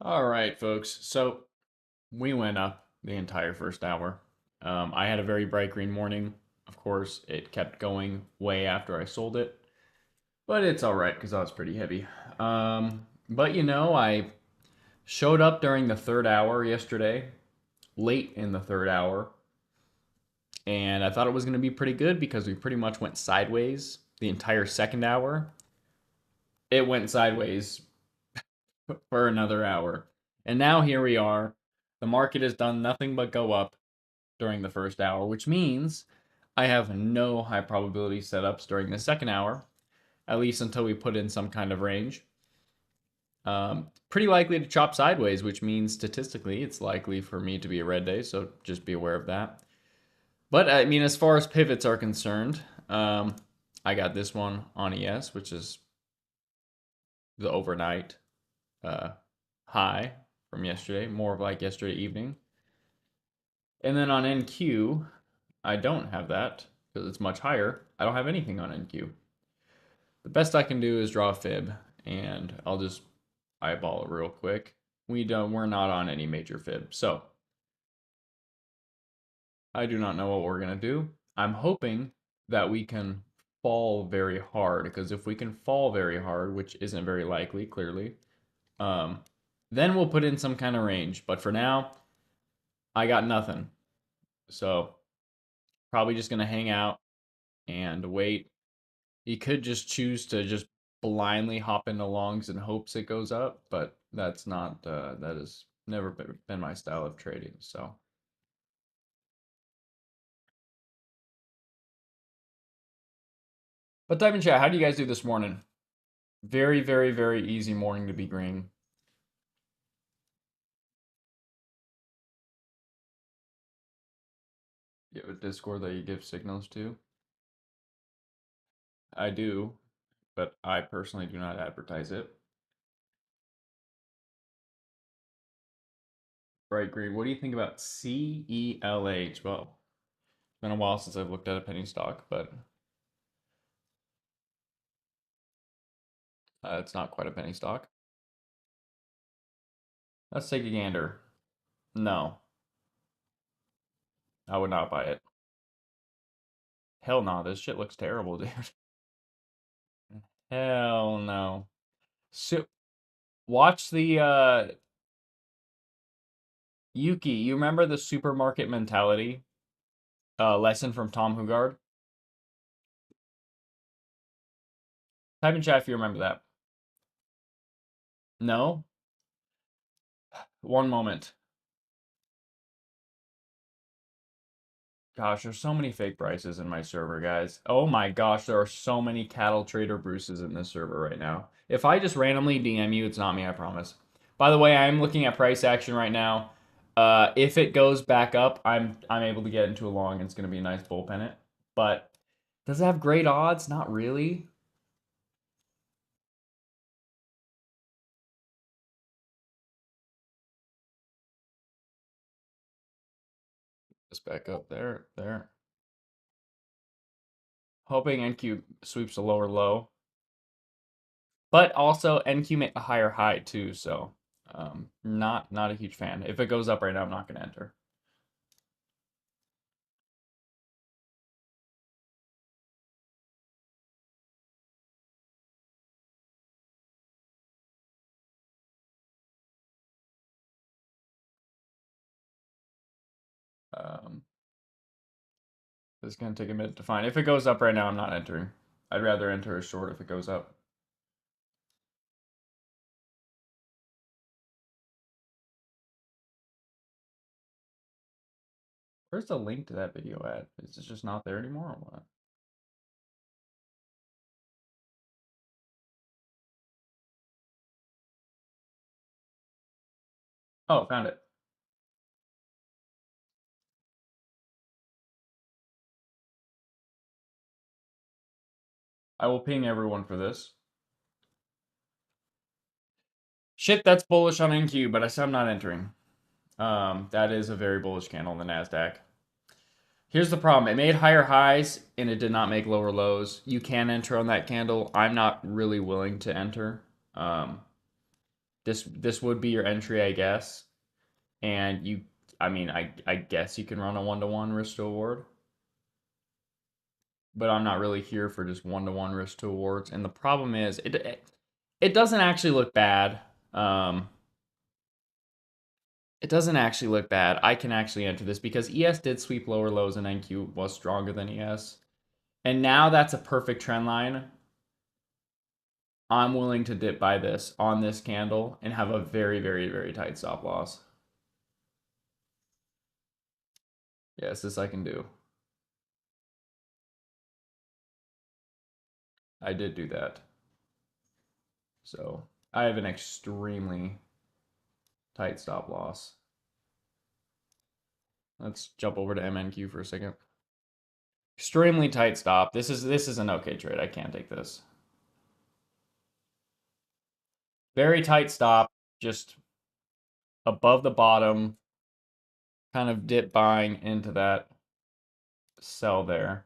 All right, folks. So we went up the entire first hour. I had a very bright green morning. Of course, it kept going way after I sold it, but it's all right because I was pretty heavy. But I showed up during the third hour yesterday, late in the third hour, and I thought it was going to be pretty good because we pretty much went sideways the entire second hour. It went sideways for another hour. And now here we are. The market has done nothing but go up during the first hour, which means I have no high probability setups during the second hour, at least until we put in some kind of range. Pretty likely to chop sideways, which means statistically it's likely for me to be a red day, so just be aware of that. But I mean, as far as pivots are concerned, I got this one on ES, which is the overnight uh, high from yesterday, more of like yesterday evening. And then on NQ, I don't have that because it's much higher. I don't have anything on NQ. The best I can do is draw a fib, and I'll just eyeball it real quick. We're not on any major fib, so I do not know what we're gonna do. I'm hoping that we can fall very hard, because if we can fall very hard, which isn't very likely, clearly, um, then we'll put in some kind of range. But for now, I got nothing. So probably just gonna hang out and wait. You could just choose to just blindly hop into longs in hopes it goes up, but that's not that has never been my style of trading. So, but type in chat, how do you guys do this morning? Very, very, very easy morning to be green. You have a Discord that you give signals to? I do, but I personally do not advertise it. Bright green. What do you think about CELH? Well, it's been a while since I've looked at a penny stock, but it's not quite a penny stock. Let's take a gander. No, I would not buy it. Hell no, this shit looks terrible, dude. Hell no. So watch the Yuki, you remember the supermarket mentality lesson from Tom Hugard? Type in chat if you remember that. No? One moment. Gosh, there's so many fake prices in my server, guys. Oh my gosh, there are so many cattle trader Bruces in this server right now. If I just randomly DM you, it's not me, I promise. By the way, I'm looking at price action right now. If it goes back up, I'm able to get into a long. It's going to be a nice bull pennant. But does it have great odds? Not really. Just back up there, there. Hoping NQ sweeps a lower low. But also NQ made a higher high too, so not a huge fan. If it goes up right now, I'm not gonna enter. Um, it's gonna take a minute to find. If it goes up right now, I'm not entering. I'd rather enter a short if it goes up. Where's the link to that video at? Is it just not there anymore or what? Oh, found it. I will ping everyone for this. Shit, that's bullish on NQ, but I said I'm not entering. That is a very bullish candle in the Nasdaq. Here's the problem. It made higher highs and it did not make lower lows. You can enter on that candle. I'm not really willing to enter. Um, this would be your entry, I guess. And you, I mean, I guess you can run a 1-to-1 risk to award, but I'm not really here for just 1-to-1 risk to awards. And the problem is, it doesn't actually look bad. Um, it doesn't actually look bad. I can actually enter this because ES did sweep lower lows and NQ was stronger than ES. And now that's a perfect trend line. I'm willing to dip by this on this candle and have a very, very, very tight stop loss. Yes, this I can do. I did do that. So I have an extremely tight stop loss. Let's jump over to MNQ for a second. Extremely tight stop. This is an okay trade. I can't take this. Very tight stop, just above the bottom, kind of dip buying into that sell there.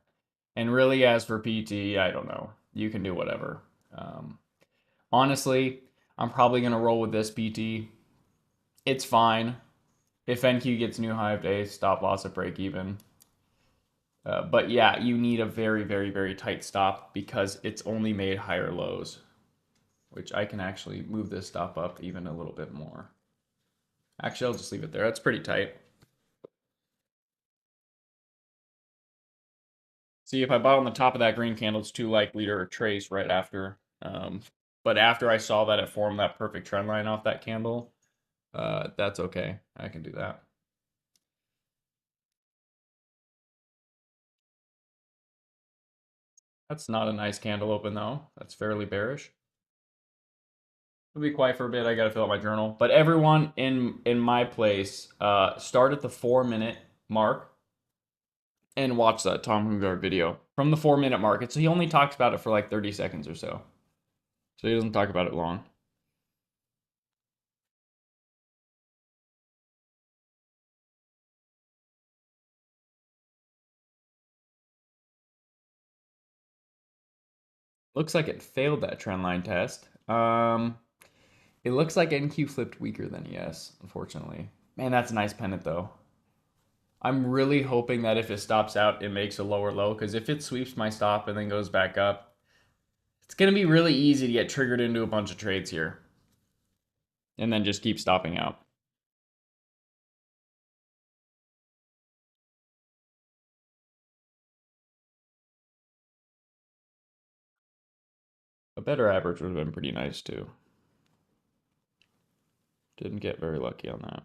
And really, as for PT, I don't know. You can do whatever. Um, Honestly, I'm probably gonna roll with this PT. It's fine. If NQ gets new high of day, stop loss at break even. But yeah, you need a very, very, very tight stop because it's only made higher lows, which I can actually move this stop up even a little bit more. Actually, I'll just leave it there. That's pretty tight. See, if I bought on the top of that green candle, it's too likely to trace right after. But after I saw that it formed that perfect trend line off that candle, that's okay. I can do that. That's not a nice candle open though. That's fairly bearish. It'll be quiet for a bit. I gotta fill out my journal. But everyone in my place, start at the 4 minute mark and watch that Tom Hungard video from the 4 minute mark. So he only talks about it for like 30 seconds or so. So he doesn't talk about it long. Looks like it failed that trend line test. It looks like NQ flipped weaker than ES, unfortunately. Man, that's a nice pennant though. I'm really hoping that if it stops out, it makes a lower low, because if it sweeps my stop and then goes back up, it's going to be really easy to get triggered into a bunch of trades here and then just keep stopping out. A better average would have been pretty nice too. Didn't get very lucky on that.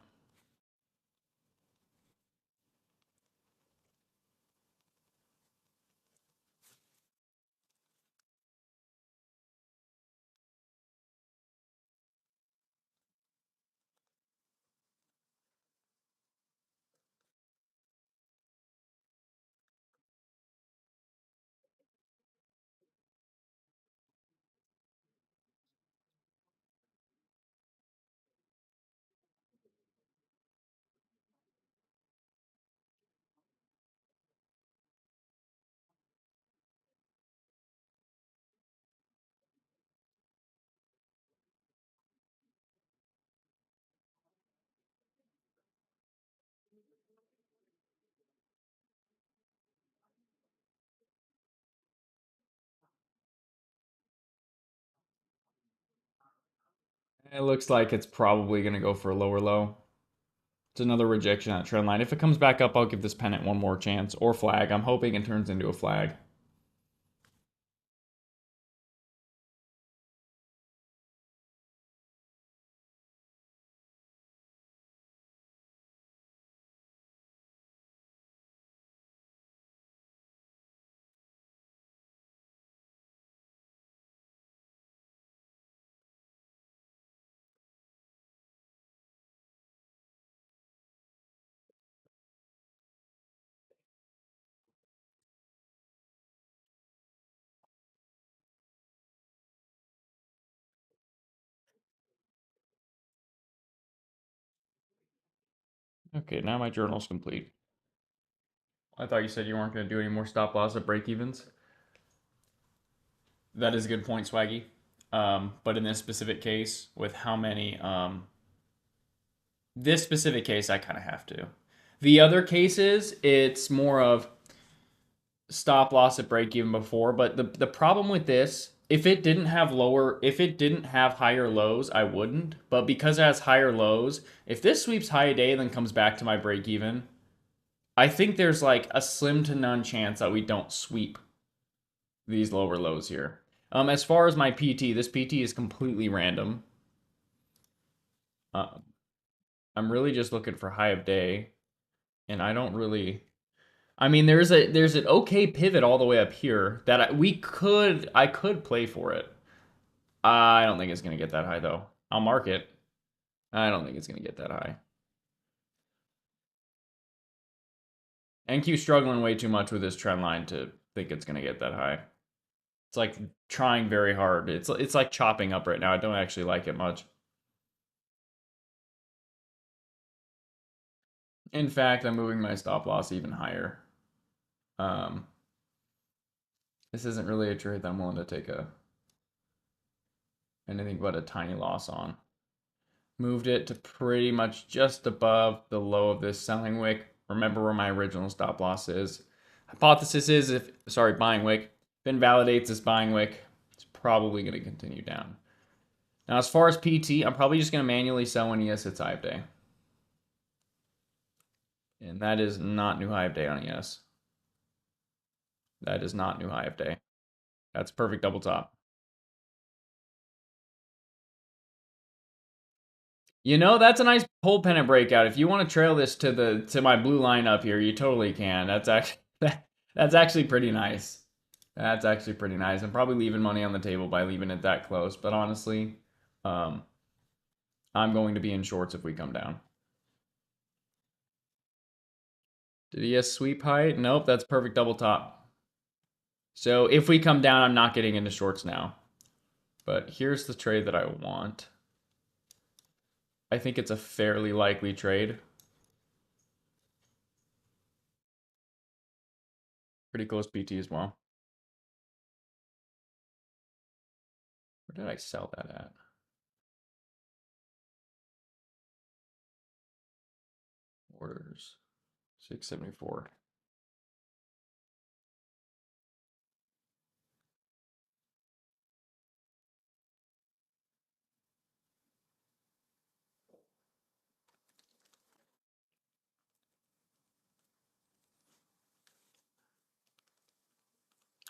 It looks like it's probably going to go for a lower low. It's another rejection at trend line. If it comes back up, I'll give this pennant one more chance. Or flag. I'm hoping it turns into a flag. Okay, now my journal's complete. I thought you said you weren't going to do any more stop loss at break evens. That is a good point, Swaggy. But in this specific case, with how many, this specific case, I kind of have to. The other cases, it's more of stop loss at break even before. But the problem with this, if it didn't have higher lows, I wouldn't. But because it has higher lows, if this sweeps high a day, then comes back to my break even, I think there's like a slim to none chance that we don't sweep these lower lows here. As far as my PT, this PT is completely random. I'm really just looking for high of day, and I don't really. I mean, there's an okay pivot all the way up here that I could play for it. I don't think it's gonna get that high though. I'll mark it. I don't think it's gonna get that high. NQ struggling way too much with this trend line to think it's gonna get that high. It's like trying very hard. It's like chopping up right now. I don't actually like it much. In fact, I'm moving my stop loss even higher. This isn't really a trade that I'm willing to take anything but a tiny loss on. Moved it to pretty much just above the low of this selling wick. Remember where my original stop loss is. Hypothesis is buying wick. If invalidates this buying wick, it's probably going to continue down. Now, as far as PT, I'm probably just going to manually sell when ES hits high of day. And that is not new high of day on ES. That is not new high of day. That's perfect double top. You know, that's a nice pole pennant breakout. If you want to trail this to my blue line up here, you totally can. That's actually pretty nice. That's actually pretty nice. I'm probably leaving money on the table by leaving it that close, but honestly, I'm going to be in shorts if we come down. Did he have sweep height? Nope, that's perfect double top. So if we come down, I'm not getting into shorts now. But here's the trade that I want. I think it's a fairly likely trade. Pretty close PT as well. Where did I sell that at? Orders 674.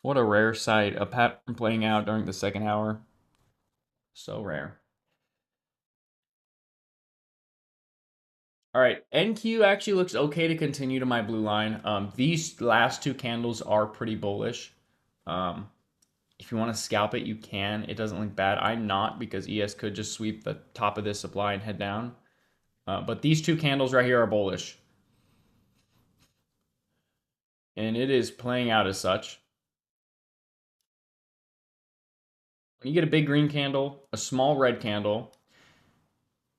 What a rare sight. A pattern playing out during the second hour. So rare. All right, NQ actually looks okay to continue to my blue line. These last two candles are pretty bullish. If you want to scalp it, you can. It doesn't look bad. I'm not because ES could just sweep the top of this supply and head down. But these two candles right here are bullish. And it is playing out as such. When you get a big green candle, a small red candle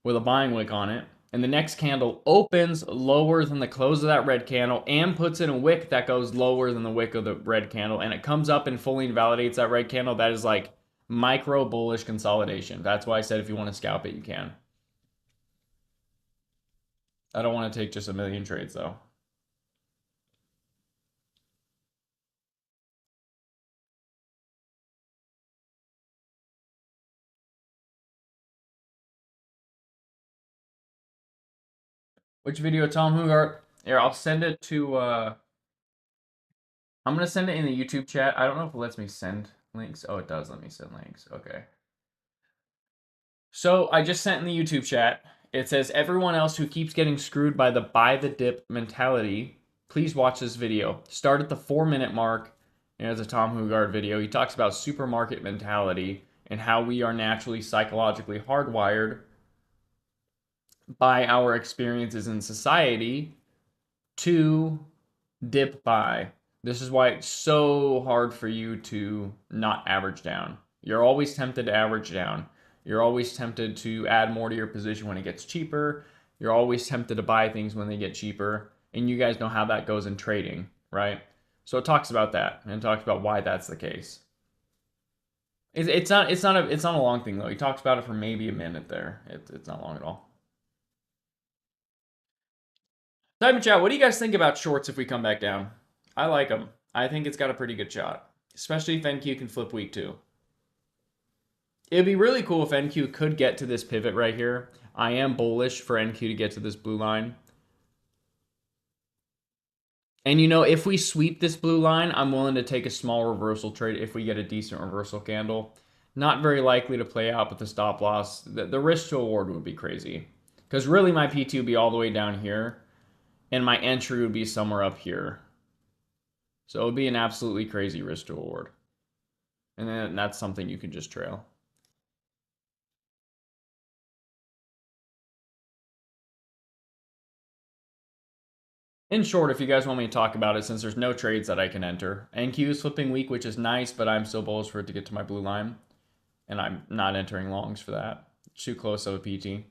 with a buying wick on it, and the next candle opens lower than the close of that red candle and puts in a wick that goes lower than the wick of the red candle, and it comes up and fully invalidates that red candle, that is like micro bullish consolidation. That's why I said if you want to scalp it, you can. I don't want to take just a million trades though. Which video, Tom Hugart? Here, I'll send it to I'm gonna send it in the YouTube chat. I don't know if it lets me send links. Oh, it does let me send links. Okay. So I just sent in the YouTube chat. It says, everyone else who keeps getting screwed by the buy the dip mentality, please watch this video. Start at the 4-minute mark. There's a Tom Hugard video. He talks about supermarket mentality and how we are naturally psychologically hardwired by our experiences in society to dip buy. This is why it's so hard for you to not average down. You're always tempted to average down. You're always tempted to add more to your position when it gets cheaper. You're always tempted to buy things when they get cheaper. And you guys know how that goes in trading. right? So it talks about that and it talks about why that's the case. It's not a long thing though. He talks about it for maybe a minute there. It's not long at all. Type in chat. What do you guys think about shorts if we come back down? I like them. I think it's got a pretty good shot, especially if NQ can flip week 2. It'd be really cool if NQ could get to this pivot right here. I am bullish for NQ to get to this blue line. And if we sweep this blue line, I'm willing to take a small reversal trade if we get a decent reversal candle. Not very likely to play out, but the stop loss, the risk to award would be crazy. Because really my PT would be all the way down here, and my entry would be somewhere up here. So it would be an absolutely crazy risk to award. And then that's something you can just trail. In short, if you guys want me to talk about it, since there's no trades that I can enter, NQ is flipping weak, which is nice, but I'm still bullish for it to get to my blue line. And I'm not entering longs for that. It's too close of a PT.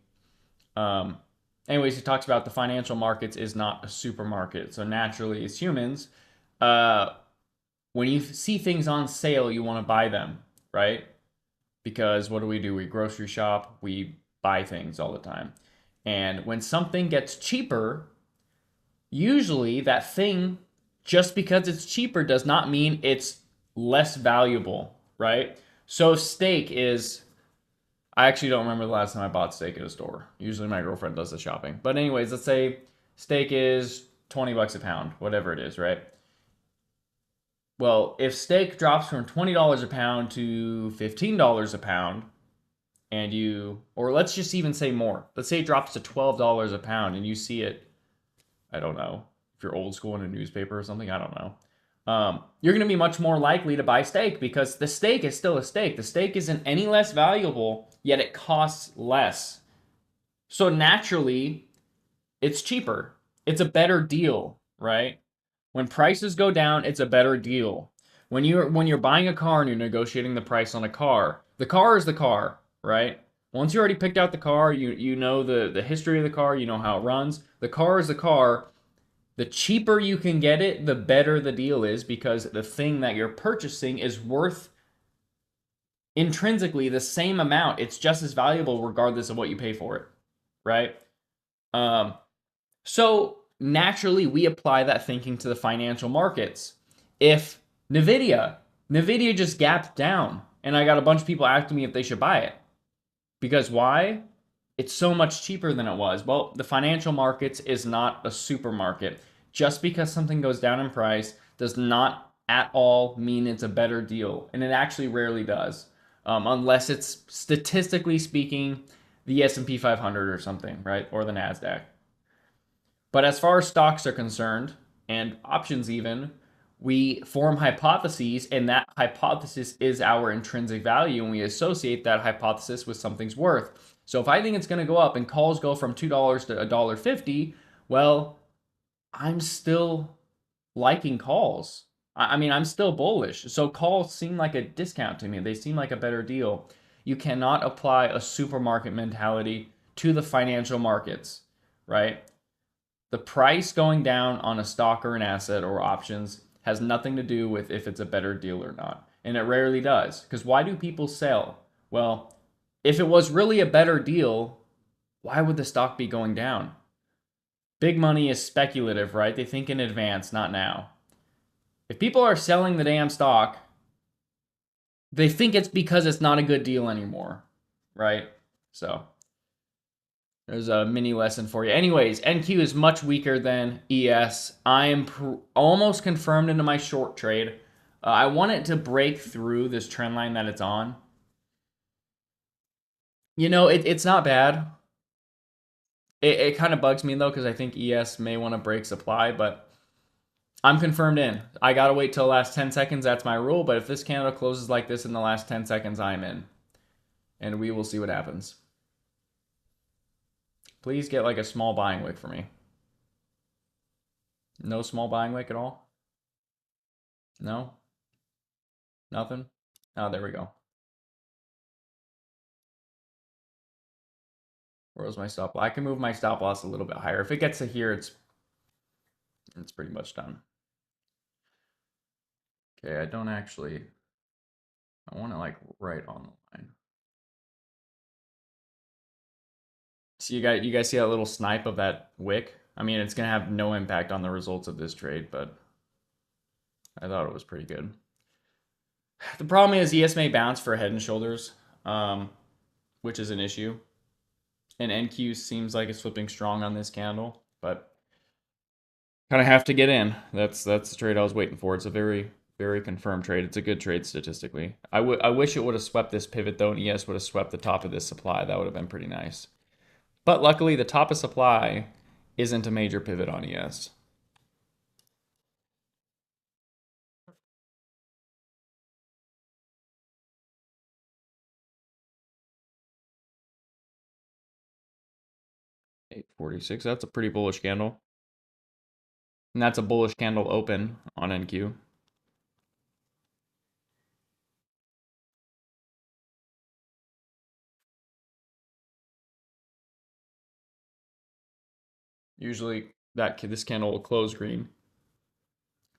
Anyways, he talks about the financial markets is not a supermarket. So naturally, as humans, when you see things on sale, you want to buy them, right? Because what do? We grocery shop, we buy things all the time. And when something gets cheaper, usually that thing, just because it's cheaper, does not mean it's less valuable, right? So steak is, I actually don't remember the last time I bought steak at a store. Usually my girlfriend does the shopping. But anyways, let's say steak is 20 bucks a pound, whatever it is, right? Well, if steak drops from $20 a pound to $15 a pound, or let's just even say more. Let's say it drops to $12 a pound and you see it, I don't know, if you're old school in a newspaper or something, I don't know. You're going to be much more likely to buy steak because the steak is still a steak. The steak isn't any less valuable, yet it costs less. So naturally, it's cheaper. It's a better deal, right? When prices go down, it's a better deal. When you're buying a car and you're negotiating the price on a car, the car is the car, right? Once you already picked out the car, you know the history of the car, you know how it runs. The car is the car. The cheaper you can get it, the better the deal is because the thing that you're purchasing is worth intrinsically the same amount. It's just as valuable regardless of what you pay for it, right? So naturally, we apply that thinking to the financial markets. If Nvidia just gapped down, and I got a bunch of people asking me if they should buy it. Because why? It's so much cheaper than it was. Well, the financial markets is not a supermarket. Just because something goes down in price does not at all mean it's a better deal. And it actually rarely does. Unless it's statistically speaking the S&P 500 or something, right? Or the NASDAQ. But as far as stocks are concerned, and options even, we form hypotheses, and that hypothesis is our intrinsic value, and we associate that hypothesis with something's worth. So if I think it's going to go up and calls go from $2 to $1.50, well, I'm still liking calls. I mean, I'm still bullish. So calls seem like a discount to me. They seem like a better deal. You cannot apply a supermarket mentality to the financial markets, right? The price going down on a stock or an asset or options has nothing to do with if it's a better deal or not. And it rarely does. Because why do people sell? Well, if it was really a better deal, why would the stock be going down? Big money is speculative, right? They think in advance, not now. If people are selling the damn stock, they think it's because it's not a good deal anymore, right? So there's a mini lesson for you. Anyways, NQ is much weaker than ES. I am almost confirmed into my short trade. I want it to break through this trend line that it's on. It's not bad. It kind of bugs me though because I think ES may want to break supply, but I'm confirmed in. I gotta wait till the last 10 seconds. That's my rule. But if this candle closes like this in the last 10 seconds, I'm in. And we will see what happens. Please get like a small buying wick for me. No small buying wick at all? No? Nothing? Oh, there we go. Where was my stop loss? I can move my stop loss a little bit higher. If it gets to here, it's pretty much done. Okay, I don't actually. I want it like right on the line. So you guys see that little snipe of that wick? I mean, it's gonna have no impact on the results of this trade, but I thought it was pretty good. The problem is ES may bounce for Head and Shoulders, um, which is an issue. And NQ seems like it's flipping strong on this candle, but kind of have to get in. That's the trade I was waiting for. It's a very confirmed trade. It's a good trade statistically. I wish it would have swept this pivot though, and ES would have swept the top of this supply. That would have been pretty nice. But luckily, the top of supply isn't a major pivot on ES. $8.46. That's a pretty bullish candle, and that's a bullish candle open on NQ. Usually, this candle will close green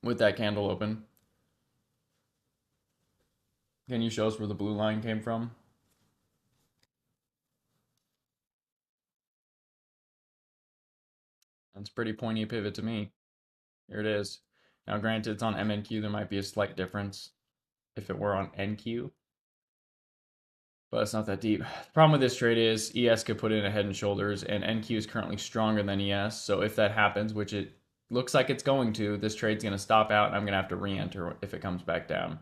with that candle open. Can you show us where the blue line came from? That's a pretty pointy pivot to me. Here it is. Now, granted, it's on MNQ. There might be a slight difference if it were on NQ, but it's not that deep. The problem with this trade is ES could put in a Head and Shoulders, and NQ is currently stronger than ES. So if that happens, which it looks like it's going to, this trade's going to stop out, and I'm going to have to re-enter if it comes back down.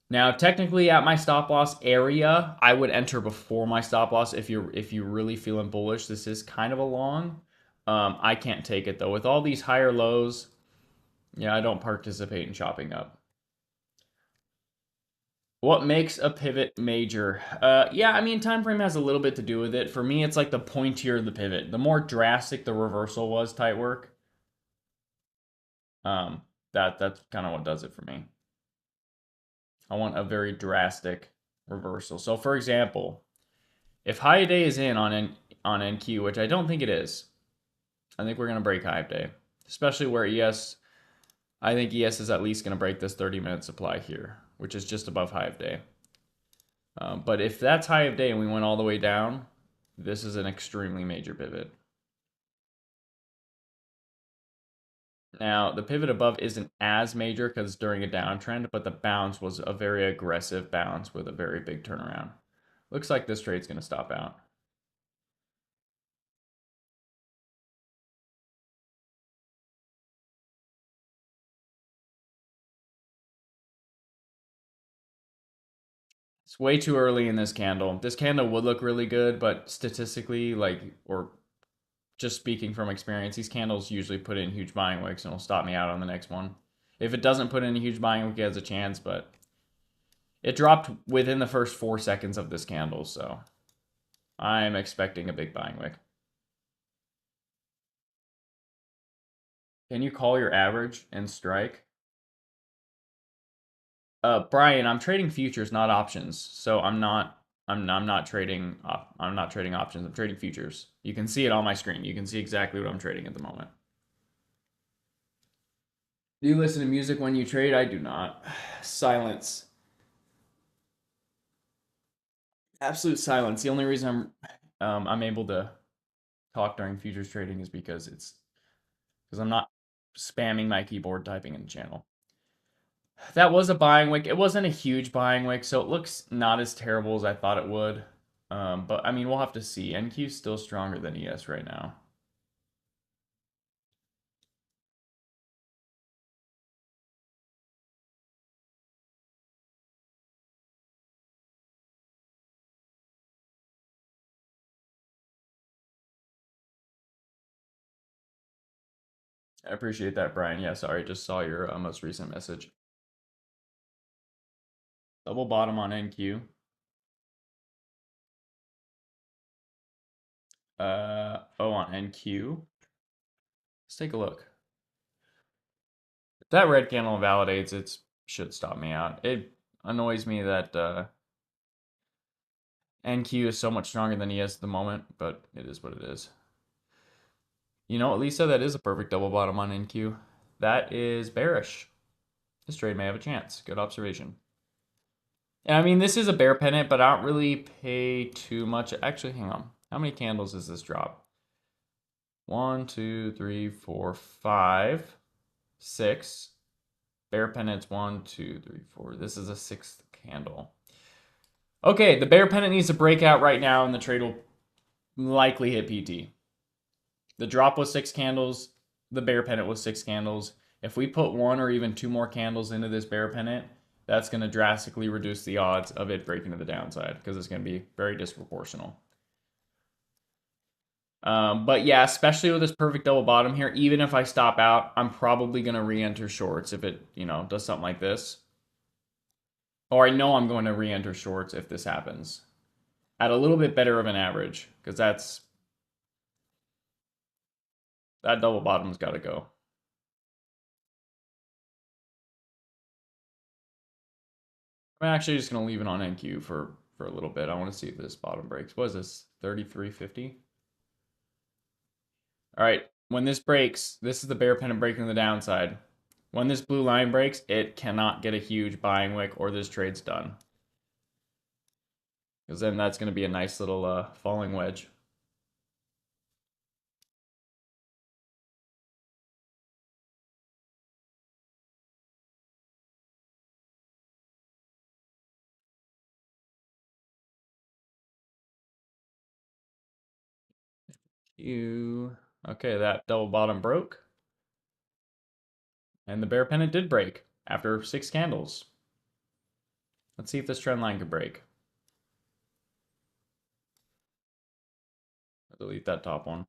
Now, technically, at my stop loss area, I would enter before my stop loss if you're really feeling bullish. This is kind of a long. I can't take it though. With all these higher lows, yeah, I don't participate in chopping up. What makes a pivot major? Yeah, I mean, time frame has a little bit to do with it. For me, it's like the pointier the pivot. The more drastic the reversal was, tight work. That's kind of what does it for me. I want a very drastic reversal. So, for example, if high day is in on NQ, which I don't think it is, I think we're gonna break high day, especially where ES. I think ES is at least gonna break this 30-minute supply here, which is just above high of day. But if that's high of day and we went all the way down, this is an extremely major pivot. Now, the pivot above isn't as major because during a downtrend, but the bounce was a very aggressive bounce with a very big turnaround. Looks like this trade's going to stop out. It's way too early in this candle. This candle would look really good, but statistically, or just speaking from experience, these candles usually put in huge buying wicks and will stop me out on the next one. If it doesn't put in a huge buying wick, it has a chance, but it dropped within the first 4 seconds of this candle, so I'm expecting a big buying wick. Can you call your average and strike? Brian, I'm trading futures, not options. So I'm not trading options. I'm trading futures. You can see it on my screen. You can see exactly what I'm trading at the moment. Do you listen to music when you trade? I do not. Silence. Absolute silence. The only reason I'm able to talk during futures trading is because I'm not spamming my keyboard typing in the channel. That was a buying wick. It wasn't a huge buying wick, so it looks not as terrible as I thought it would. But I mean, we'll have to see. NQ is still stronger than ES right now. I appreciate that, Brian. Yeah, sorry, just saw your most recent message. Double bottom on NQ. On NQ. Let's take a look. If that red candle validates, it should stop me out. It annoys me that NQ is so much stronger than ES at the moment, but it is what it is. You know, Lisa, that is a perfect double bottom on NQ. That is bearish. this trade may have a chance. Good observation. I mean, this is a bear pennant, but I don't really pay too much. Actually, hang on. How many candles does this drop? 1, 2, 3, 4, 5, 6. Bear pennants 1, 2, 3, 4. This is a 6th candle. Okay, the bear pennant needs to break out right now, and the trade will likely hit PT. The drop was 6 candles. The bear pennant was 6 candles. If we put 1 or even 2 more candles into this bear pennant, that's going to drastically reduce the odds of it breaking to the downside because it's going to be very disproportional. But yeah, especially with this perfect double bottom here, even if I stop out, I'm probably going to re-enter shorts if it, does something like this. Or I know I'm going to re-enter shorts if this happens. At a little bit better of an average, because that double bottom's got to go. I'm actually just going to leave it on NQ for a little bit. I want to see if this bottom breaks. What is this? 33.50? All right. When this breaks, this is the bear pennant breaking the downside. When this blue line breaks, it cannot get a huge buying wick or this trade's done. Because then that's going to be a nice little falling wedge. Okay, that double bottom broke. And the bear pennant did break after 6 candles. Let's see if this trend line could break. I'll delete that top one.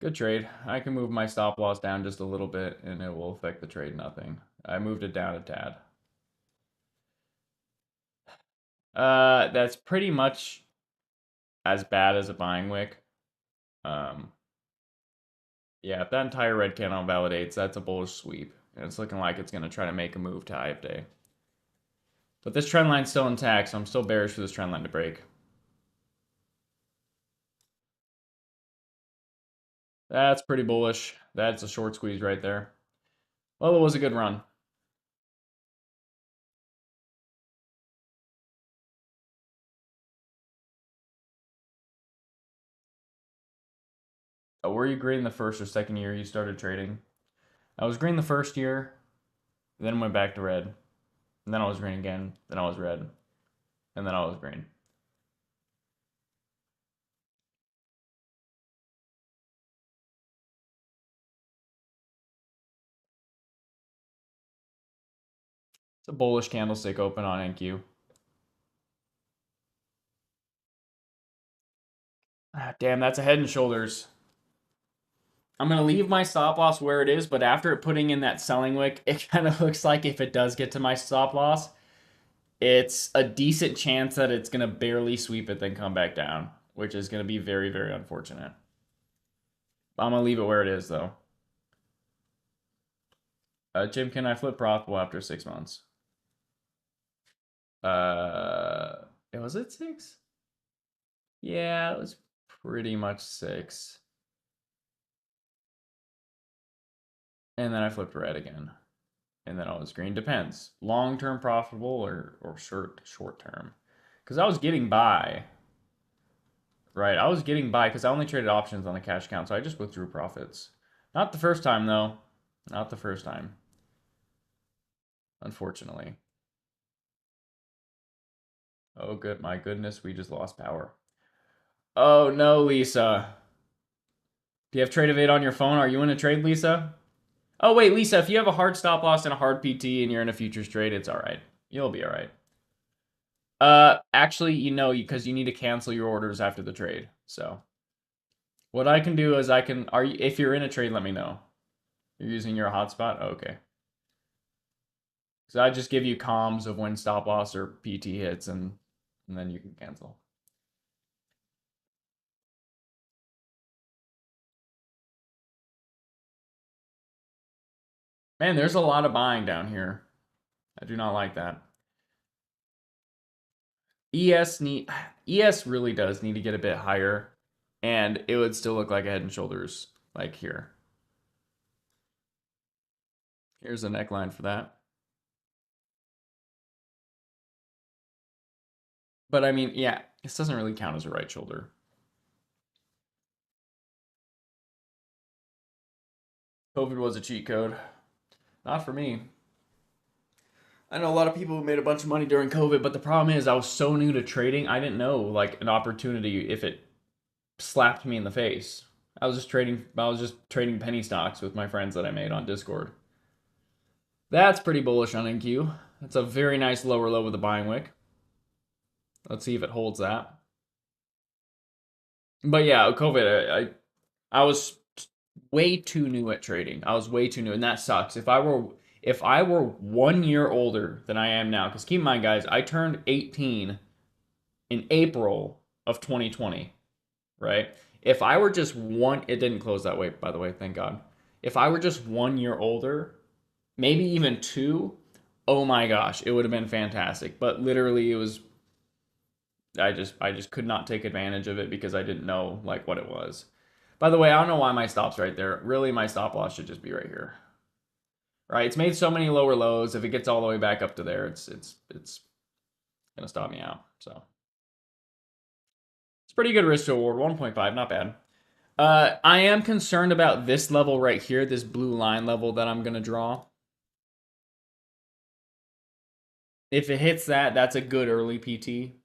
Good trade. I can move my stop loss down just a little bit and it will affect the trade nothing. I moved it down a tad. That's pretty much as bad as a buying wick. Yeah, if that entire red candle validates, that's a bullish sweep. And it's looking like it's going to try to make a move to high of day. But this trend line's still intact, so I'm still bearish for this trend line to break. That's pretty bullish. That's a short squeeze right there. Well, it was a good run. Were you green the first or second year you started trading? I was green the first year, then went back to red. And then I was green again, then I was red, and then I was green. It's a bullish candlestick open on NQ. Damn, that's a head and shoulders. I'm going to leave my stop loss where it is, but after putting in that selling wick, it kind of looks like if it does get to my stop loss, it's a decent chance that it's going to barely sweep it then come back down, which is going to be very, very unfortunate. I'm going to leave it where it is, though. Jim, can I flip profitable after 6 months? Was it 6? Yeah, it was pretty much 6. And then I flipped red again. And then I was green. Depends. Long-term profitable or short-term. Because I was getting by. Right, I was getting by because I only traded options on the cash account, so I just withdrew profits. Not the first time, though. Not the first time. Unfortunately. Oh, good. My goodness, we just lost power. Oh, no, Lisa. Do you have Trade Evade on your phone? Are you in a trade, Lisa? Oh, wait, Lisa, if you have a hard stop loss and a hard PT and you're in a futures trade, it's all right. You'll be all right. Actually, because you need to cancel your orders after the trade. So, what I can do is if you're in a trade, let me know. You're using your hotspot? Oh, okay. So I just give you comms of when stop loss or PT hits, and then you can cancel. Man, there's a lot of buying down here. I do not like that. ES really does need to get a bit higher, and it would still look like a head and shoulders like here. Here's the neckline for that. But I mean, yeah, this doesn't really count as a right shoulder. COVID was a cheat code. Not for me. I know a lot of people who made a bunch of money during COVID, but the problem is I was so new to trading, I didn't know like an opportunity if it slapped me in the face. I was just trading penny stocks with my friends that I made on Discord. That's pretty bullish on NQ. That's a very nice lower low with a buying wick. Let's see if it holds that. But yeah, COVID, I was way too new at trading. I was way too new, and that sucks. If I were 1 year older than I am now, because keep in mind, guys, I turned 18 in April of 2020, right? If I were just one, it didn't close that way, by the way, thank God. If I were just 1 year older, maybe even two, oh my gosh, it would have been fantastic. But literally, it was I just could not take advantage of it because I didn't know like what it was. By the way, I don't know why my stop's right there. Really, my stop loss should just be right here. Right? It's made so many lower lows. If it gets all the way back up to there, it's gonna stop me out. So it's pretty good risk to reward. 1.5, not bad. I am concerned about this level right here, this blue line level that I'm gonna draw. If it hits that, that's a good early PT.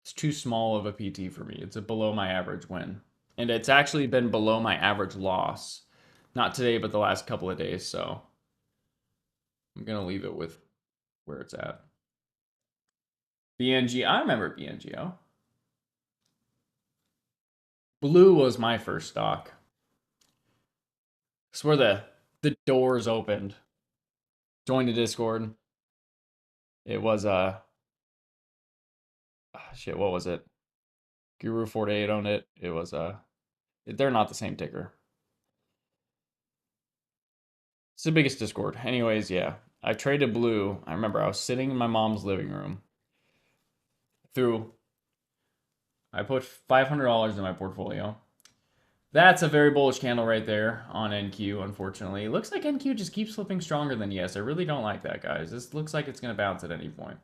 It's too small of a PT for me. It's a below my average win. And it's actually been below my average loss. Not today, but the last couple of days. So I'm going to leave it with where it's at. BNG. I remember BNGO. Blue was my first stock. It's where the doors opened. Join the Discord. It was shit, what was it? Guru 48 owned it. It was they're not the same ticker. It's the biggest Discord. Anyways, yeah. I traded blue. I remember I was sitting in my mom's living room through I put $500 in my portfolio. That's a very bullish candle right there on NQ, unfortunately. It looks like NQ just keeps flipping stronger than ES. I really don't like that, guys. This looks like it's going to bounce at any point.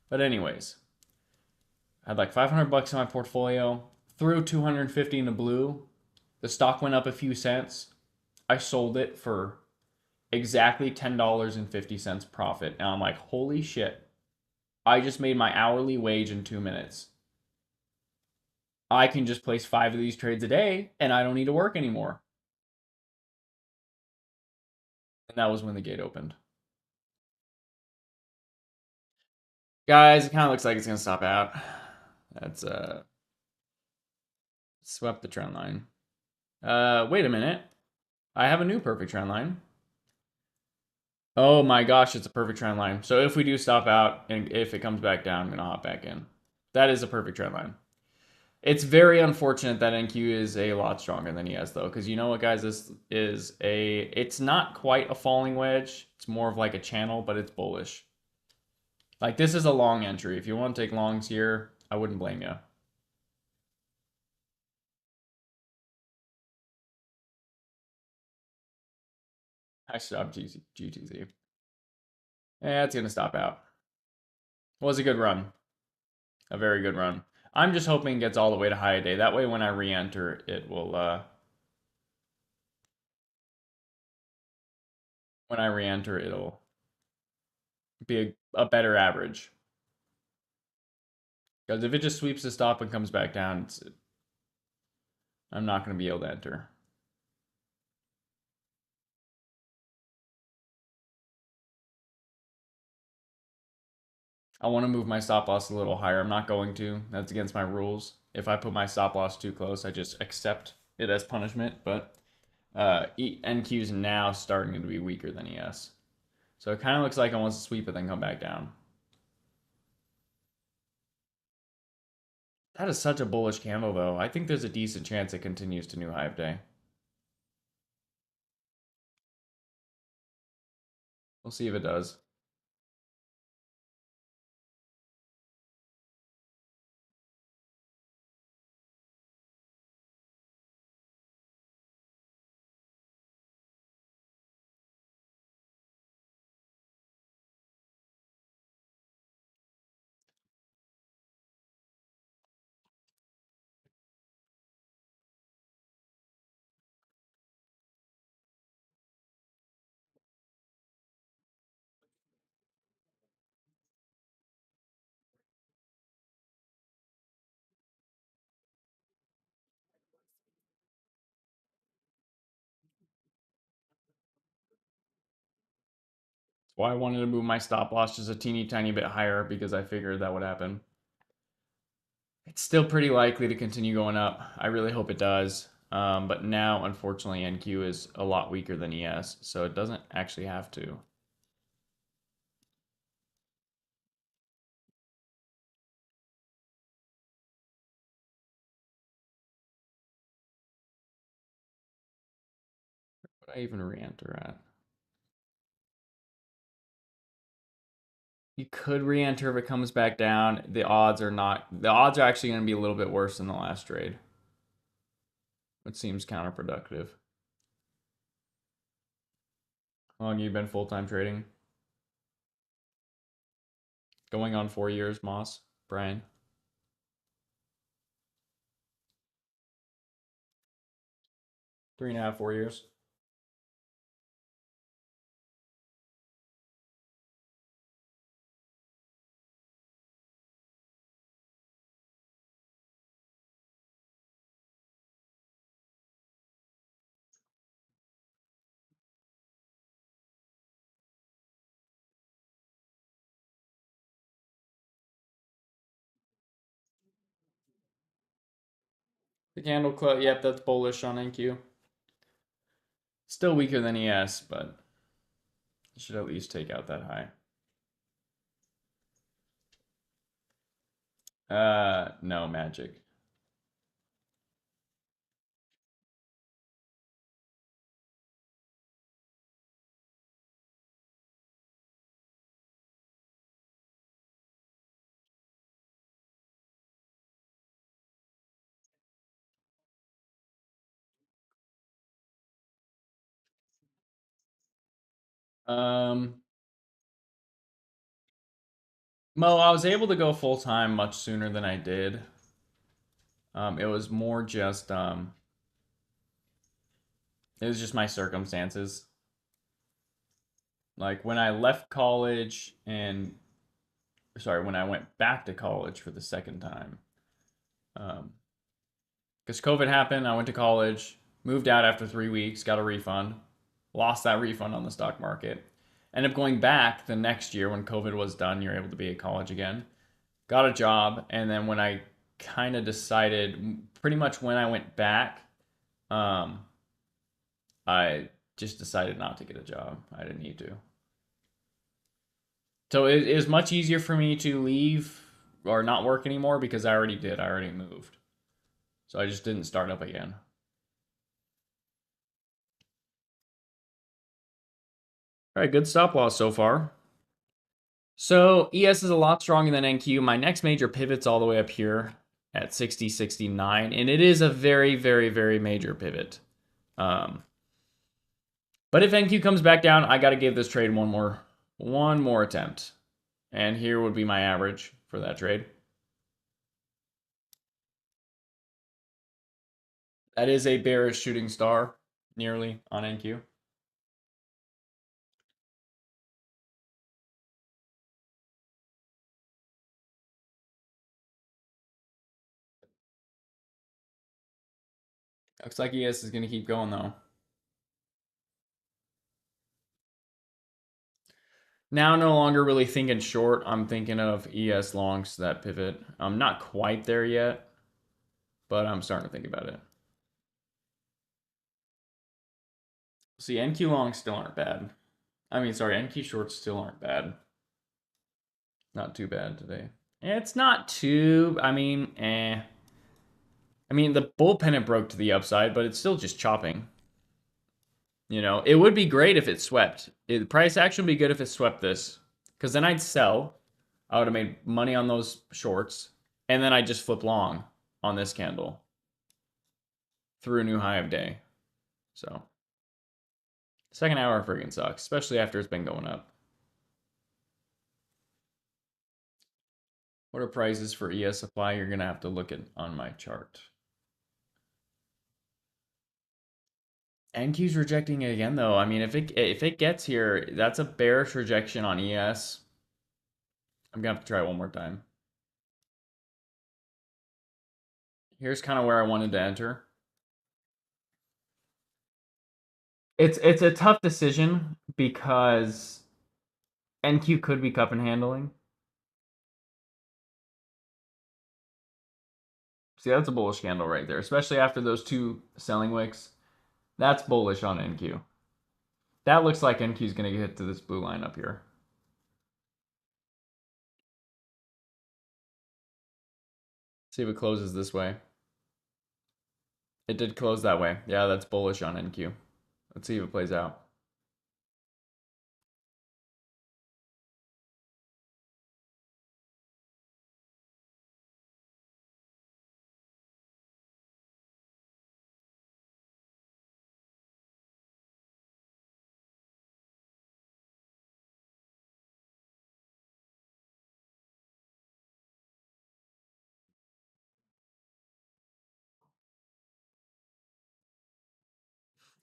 But anyways, I had like 500 bucks in my portfolio, threw 250 into blue. The stock went up a few cents. I sold it for exactly $10.50 profit. And I'm like, holy shit. I just made my hourly wage in 2 minutes. I can just place 5 of these trades a day and I don't need to work anymore. And that was when the gate opened. Guys, it kind of looks like it's going to stop out. That's swept the trend line. Wait a minute. I have a new perfect trend line. Oh my gosh, it's a perfect trend line. So if we do stop out and if it comes back down, I'm going to hop back in. That is a perfect trend line. It's very unfortunate that NQ is a lot stronger than ES though, because you know what, guys, this is it's not quite a falling wedge. It's more of like a channel, but it's bullish. Like this is a long entry. If you want to take longs here, I wouldn't blame you. I stopped GTZ. Yeah, it's gonna stop out. It was a good run. A very good run. I'm just hoping it gets all the way to high day. That way when I re-enter, it will when I re-enter, it'll be a better average. Because if it just sweeps the stop and comes back down, I'm not going to be able to enter. I want to move my stop loss a little higher. I'm not going to. That's against my rules. If I put my stop loss too close, I just accept it as punishment. But NQ is now starting to be weaker than ES. So it kind of looks like it wants to sweep it then come back down. That is such a bullish candle, though. I think there's a decent chance it continues to new high of day. We'll see if it does. Why I wanted to move my stop loss just a teeny tiny bit higher because I figured that would happen. It's still pretty likely to continue going up. I really hope it does. But now, unfortunately, NQ is a lot weaker than ES, so it doesn't actually have to. Would I even re-enter at? You could re-enter if it comes back down. The odds are not. The odds are actually going to be a little bit worse than the last trade, which seems counterproductive. How long have you been full-time trading? Going on 4 years, Moss, Brian. 3.5, 4 years. The candle club, yep, that's bullish on NQ. Still weaker than ES, but you should at least take out that high. No, magic. Um, Mo, I was able to go full time much sooner than I did. It was more just it was just my circumstances. Like when I left college and sorry, when I went back to college for the second time. Um, because COVID happened, I went to college, moved out after 3 weeks, got a refund, lost that refund on the stock market. Ended up going back the next year when COVID was done. You're able to be at college again. Got a job, and then when I kind of decided, pretty much when I went back, um, I just decided not to get a job. I didn't need to. So it was much easier for me to leave or not work anymore because I already did. I already moved. So I just didn't start up again. All right, good stop loss so far. So ES is a lot stronger than NQ. My next major pivot's all the way up here at 60.69, and it is a very, very, very major pivot. But if NQ comes back down, I got to give this trade one more attempt. And here would be my average for that trade. That is a bearish shooting star, nearly on NQ. Looks like ES is going to keep going though. Now, no longer really thinking short. I'm thinking of ES longs that pivot. I'm not quite there yet, but I'm starting to think about it. See, NQ longs still aren't bad. I mean, sorry, NQ shorts still aren't bad. Not too bad today. It's not too, I mean, eh. I mean, the bull pennant broke to the upside, but it's still just chopping. You know, it would be great if it swept. The price action would be good if it swept this. Because then I'd sell. I would have made money on those shorts. And then I'd just flip long on this candle through a new high of day. So, second hour friggin' sucks, especially after it's been going up. What are prices for ES supply? You're going to have to look at on my chart. NQ's rejecting it again, though. I mean, if it gets here, that's a bearish rejection on ES. I'm gonna have to try it one more time. Here's kind of where I wanted to enter. It's a tough decision because NQ could be cup and handling. See, that's a bullish candle right there, especially after those two selling wicks. That's bullish on NQ. That looks like NQ is going to get hit to this blue line up here. See if it closes this way. It did close that way. Yeah, that's bullish on NQ. Let's see if it plays out.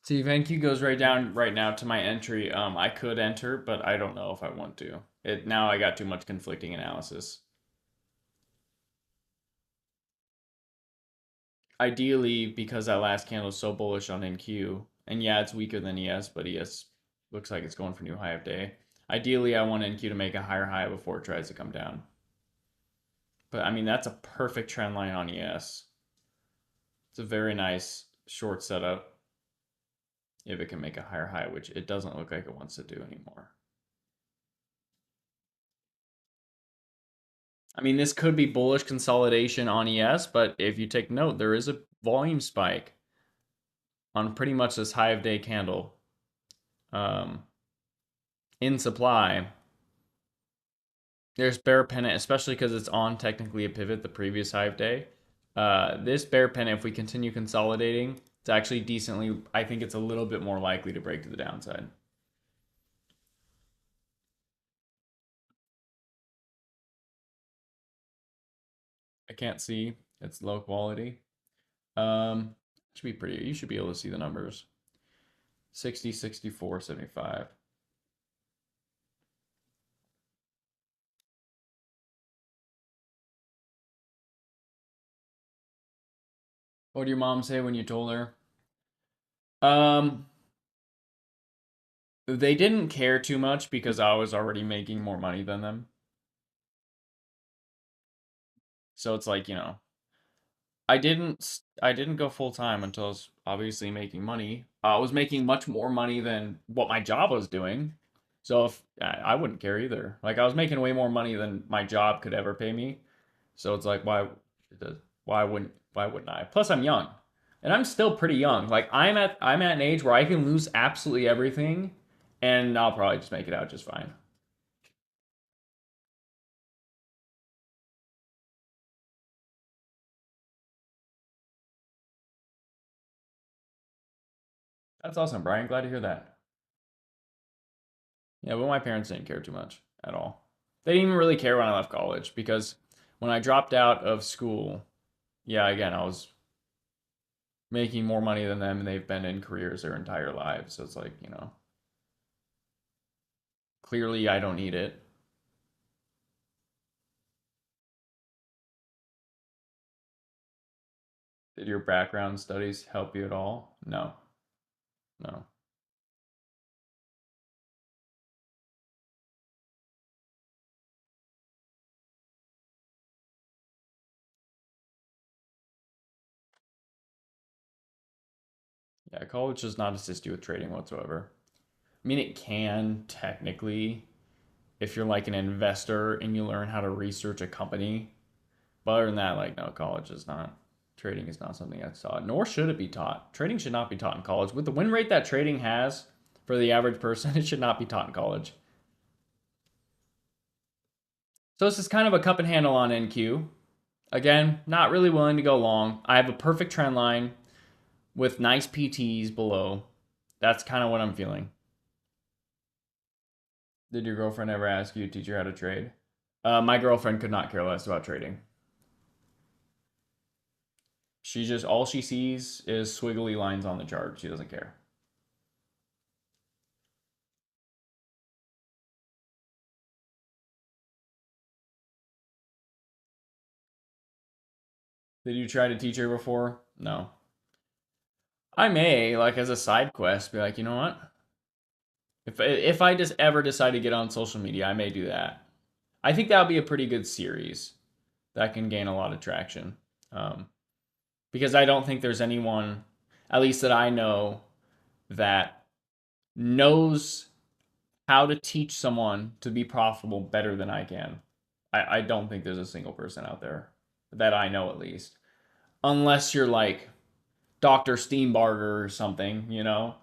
See if NQ goes right down right now to my entry. I could enter, but I don't know if I want to. It now I got too much conflicting analysis. Ideally, because that last candle is so bullish on NQ, and yeah, it's weaker than ES, but ES looks like it's going for new high of day. Ideally, I want NQ to make a higher high before it tries to come down. But I mean, that's a perfect trend line on ES. It's a very nice short setup if it can make a higher high, which it doesn't look like it wants to do anymore. I mean, this could be bullish consolidation on ES, but if you take note, there is a volume spike on pretty much this high of day candle in supply. There's bear pennant, especially because it's on technically a pivot the previous high of day. This bear pennant, if we continue consolidating, it's actually decently, I think it's a little bit more likely to break to the downside. I can't see. It's low quality. Should be pretty. You should be able to see the numbers. 60, 64, 75. What did your mom say when you told her? Um, they didn't care too much because I was already making more money than them. So it's like, I didn't go full time until I was obviously making money. I was making much more money than what my job was doing. So if I wouldn't care either. Like I was making way more money than my job could ever pay me. So it's like why wouldn't I? Plus I'm young. And I'm still pretty young. Like I'm at an age where I can lose absolutely everything and I'll probably just make it out just fine. That's awesome, Brian. Glad to hear that. Yeah, but my parents didn't care too much at all. They didn't even really care when I left college because when I dropped out of school, yeah, again, I was making more money than them and they've been in careers their entire lives. So it's like, clearly I don't need it. Did your background studies help you at all? No, no. Yeah, college does not assist you with trading whatsoever. I mean, it can technically if you're like an investor and you learn how to research a company. But other than that, like, no, college is not. Trading is not something that's taught, nor should it be taught. Trading should not be taught in college. With the win rate that trading has for the average person, it should not be taught in college. So this is kind of a cup and handle on NQ. Again, not really willing to go long. I have a perfect trend line with nice PTs below. That's kind of what I'm feeling. Did your girlfriend ever ask you to teach her how to trade? My girlfriend could not care less about trading. She just, all she sees is squiggly lines on the chart. She doesn't care. Did you try to teach her before? No. I may, like, as a side quest, be like, you know what? If I just ever decide to get on social media, I may do that. I think that would be a pretty good series that can gain a lot of traction. Um, because I don't think there's anyone, at least that I know, that knows how to teach someone to be profitable better than I can. I don't think there's a single person out there that I know, at least. Unless you're like Dr. Steenbarger or something, you know?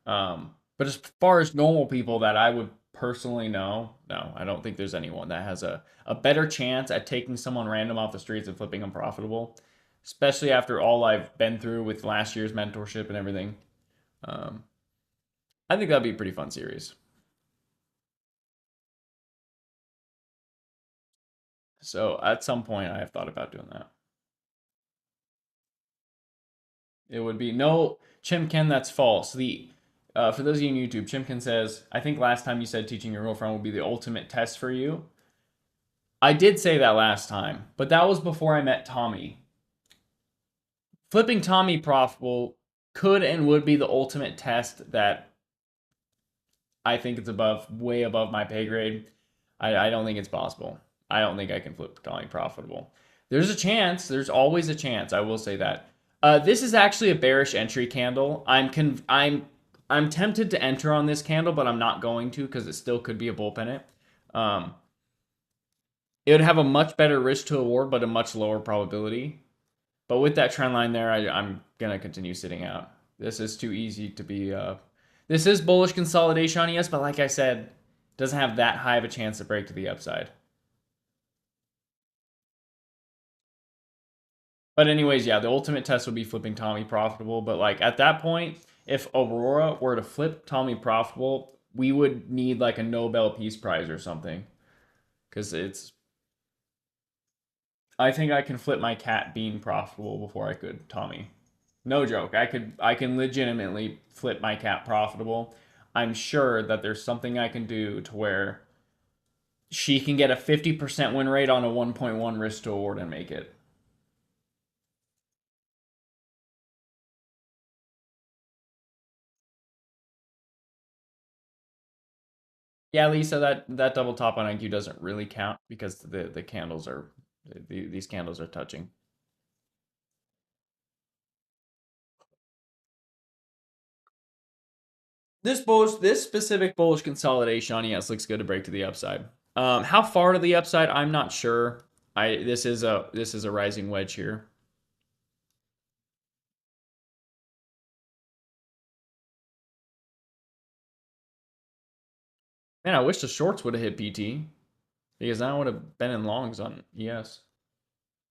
But as far as normal people that I would personally know, no, I don't think there's anyone that has a better chance at taking someone random off the streets and flipping them profitable, especially after all I've been through with last year's mentorship and everything. Um, I think that'd be a pretty fun series. So at some point, I have thought about doing that. It would be no Chimkin. That's false. The For those of you on YouTube, Chimkin says, "I think last time you said teaching your girlfriend would be the ultimate test for you." I did say that last time, but that was before I met Tommy. Flipping Tommy profitable could and would be the ultimate test that I think it's way above my pay grade. I don't think it's possible. I don't think I can flip Tommy profitable. There's a chance. There's always a chance. I will say that. This is actually a bearish entry candle. I'm tempted to enter on this candle, but I'm not going to because it still could be a bull pennant. Um, it would have a much better risk to reward, but a much lower probability. But with that trend line there, I'm gonna continue sitting out. This is too easy to be. This is bullish consolidation on ES, but like I said, it doesn't have that high of a chance to break to the upside. But anyways, yeah, the ultimate test would be flipping Tommy profitable. But like at that point, if Aurora were to flip Tommy profitable, we would need like a Nobel Peace Prize or something. Because it's I think I can flip my cat being profitable before I could Tommy. No joke. I can legitimately flip my cat profitable. I'm sure that there's something I can do to where she can get a 50% win rate on a 1.1 risk to award and make it. Yeah, Lisa, that double top on IQ doesn't really count because the candles are these candles are touching. This specific bullish consolidation on ES looks good to break to the upside. How far to the upside? I'm not sure. This is a rising wedge here. Man, I wish the shorts would have hit PT because then I would have been in longs on ES.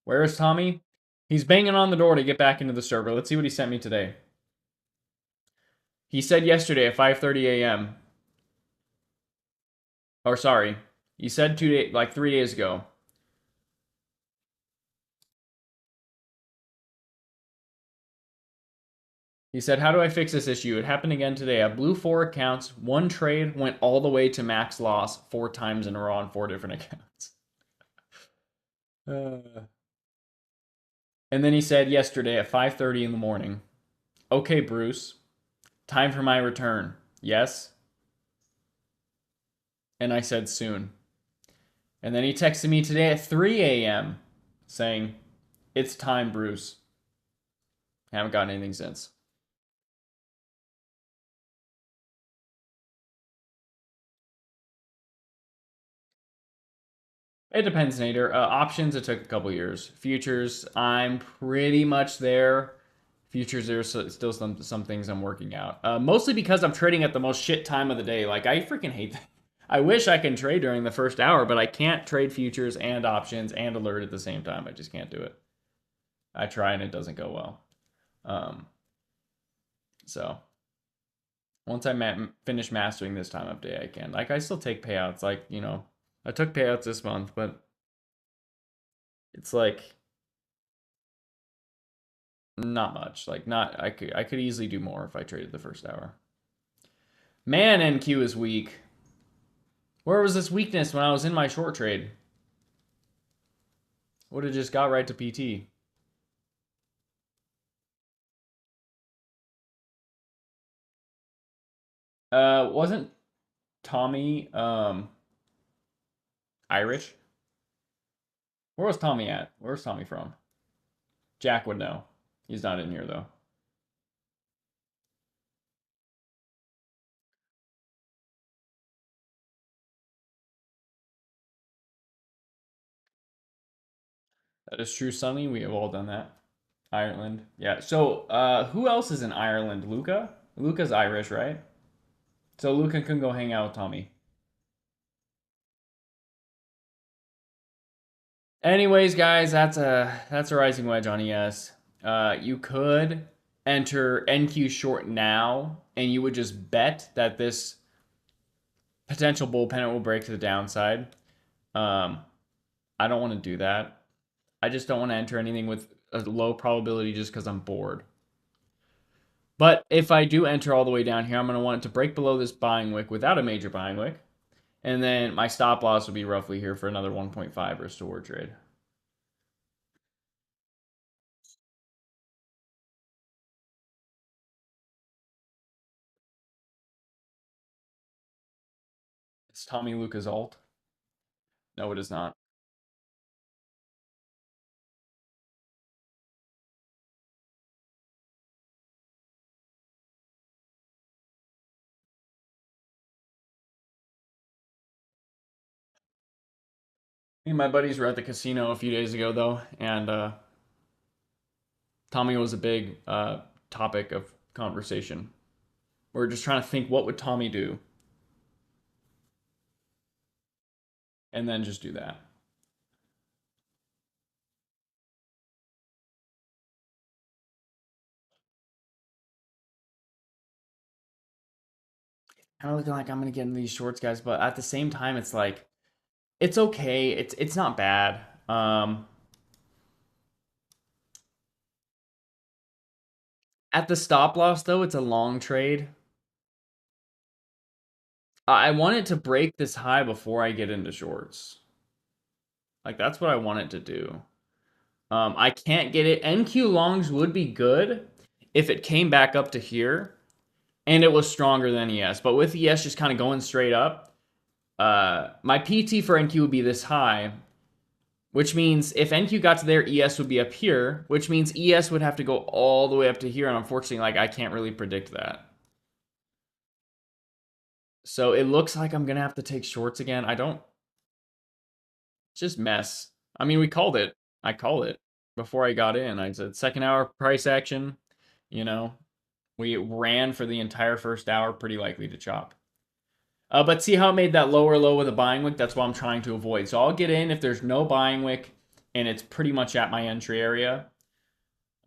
Where is Tommy? He's banging on the door to get back into the server. Let's see what he sent me today. He said yesterday at 5:30 a.m. Or sorry, he said 2 days, like 3 days ago. He said, "How do I fix this issue? It happened again today. I blew 4 accounts. One trade went all the way to max loss 4 times in a row on 4 different accounts." And then he said yesterday at 5:30 in the morning, "Okay, Bruce, time for my return. Yes?" And I said, "Soon." And then he texted me today at 3 a.m. saying, "It's time, Bruce." Haven't gotten anything since. It depends, Nader. Options, it took a couple years. Futures, I'm pretty much there. Futures, there's still some things I'm working out. Mostly because I'm trading at the most shit time of the day. Like, I freaking hate that. I wish I can trade during the first hour, but I can't trade futures and options and alert at the same time. I just can't do it. I try and it doesn't go well. Um, so once I finish mastering this time of day, I can. Like, I still take payouts. Like, I took payouts this month, but it's like not much. Like, not I could easily do more if I traded the first hour. Man, NQ is weak. Where was this weakness when I was in my short trade? Would have just got right to PT. Wasn't Tommy, Irish. Where was Tommy at? Where's Tommy from? Jack would know. He's not in here though. That is true, Sonny. We have all done that. Ireland. Yeah. So, who else is in Ireland? Luca? Luca's Irish, right? So Luca can go hang out with Tommy. Anyways, guys, that's a rising wedge on ES. You could enter NQ short now, and you would just bet that this potential bull pennant will break to the downside. Um, I don't want to do that. I just don't want to enter anything with a low probability just because I'm bored. But if I do enter all the way down here, I'm going to want it to break below this buying wick without a major buying wick. And then my stop loss would be roughly here for another 1.5 restore trade. It's Tommy Luca's alt. No, it is not. Me and my buddies were at the casino a few days ago, though, and Tommy was a big topic of conversation. We're just trying to think what would Tommy do, and then just do that. Kind of looking like I'm gonna get into these shorts, guys, but at the same time, it's like it's okay. It's not bad. At the stop loss, though, it's a long trade. I want it to break this high before I get into shorts. Like that's what I want it to do. I can't get it. NQ longs would be good if it came back up to here and it was stronger than ES. But with ES just kind of going straight up, my PT for NQ would be this high, which means if NQ got to there, ES would be up here, which means ES would have to go all the way up to here. And unfortunately, like I can't really predict that. So it looks like I'm gonna have to take shorts again. I don't just mess. I mean, we called it. I called it before I got in. I said second hour price action. You know, we ran for the entire first hour, pretty likely to chop. But see how it made that lower low with a buying wick? That's what I'm trying to avoid. So I'll get in if there's no buying wick and it's pretty much at my entry area.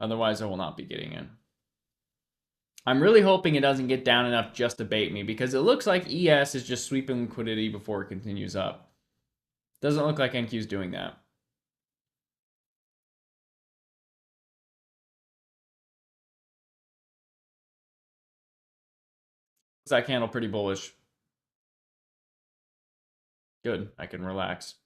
Otherwise, I will not be getting in. I'm really hoping it doesn't get down enough just to bait me because it looks like ES is just sweeping liquidity before it continues up. Doesn't look like NQ is doing that. That candle pretty bullish. Good, I can relax.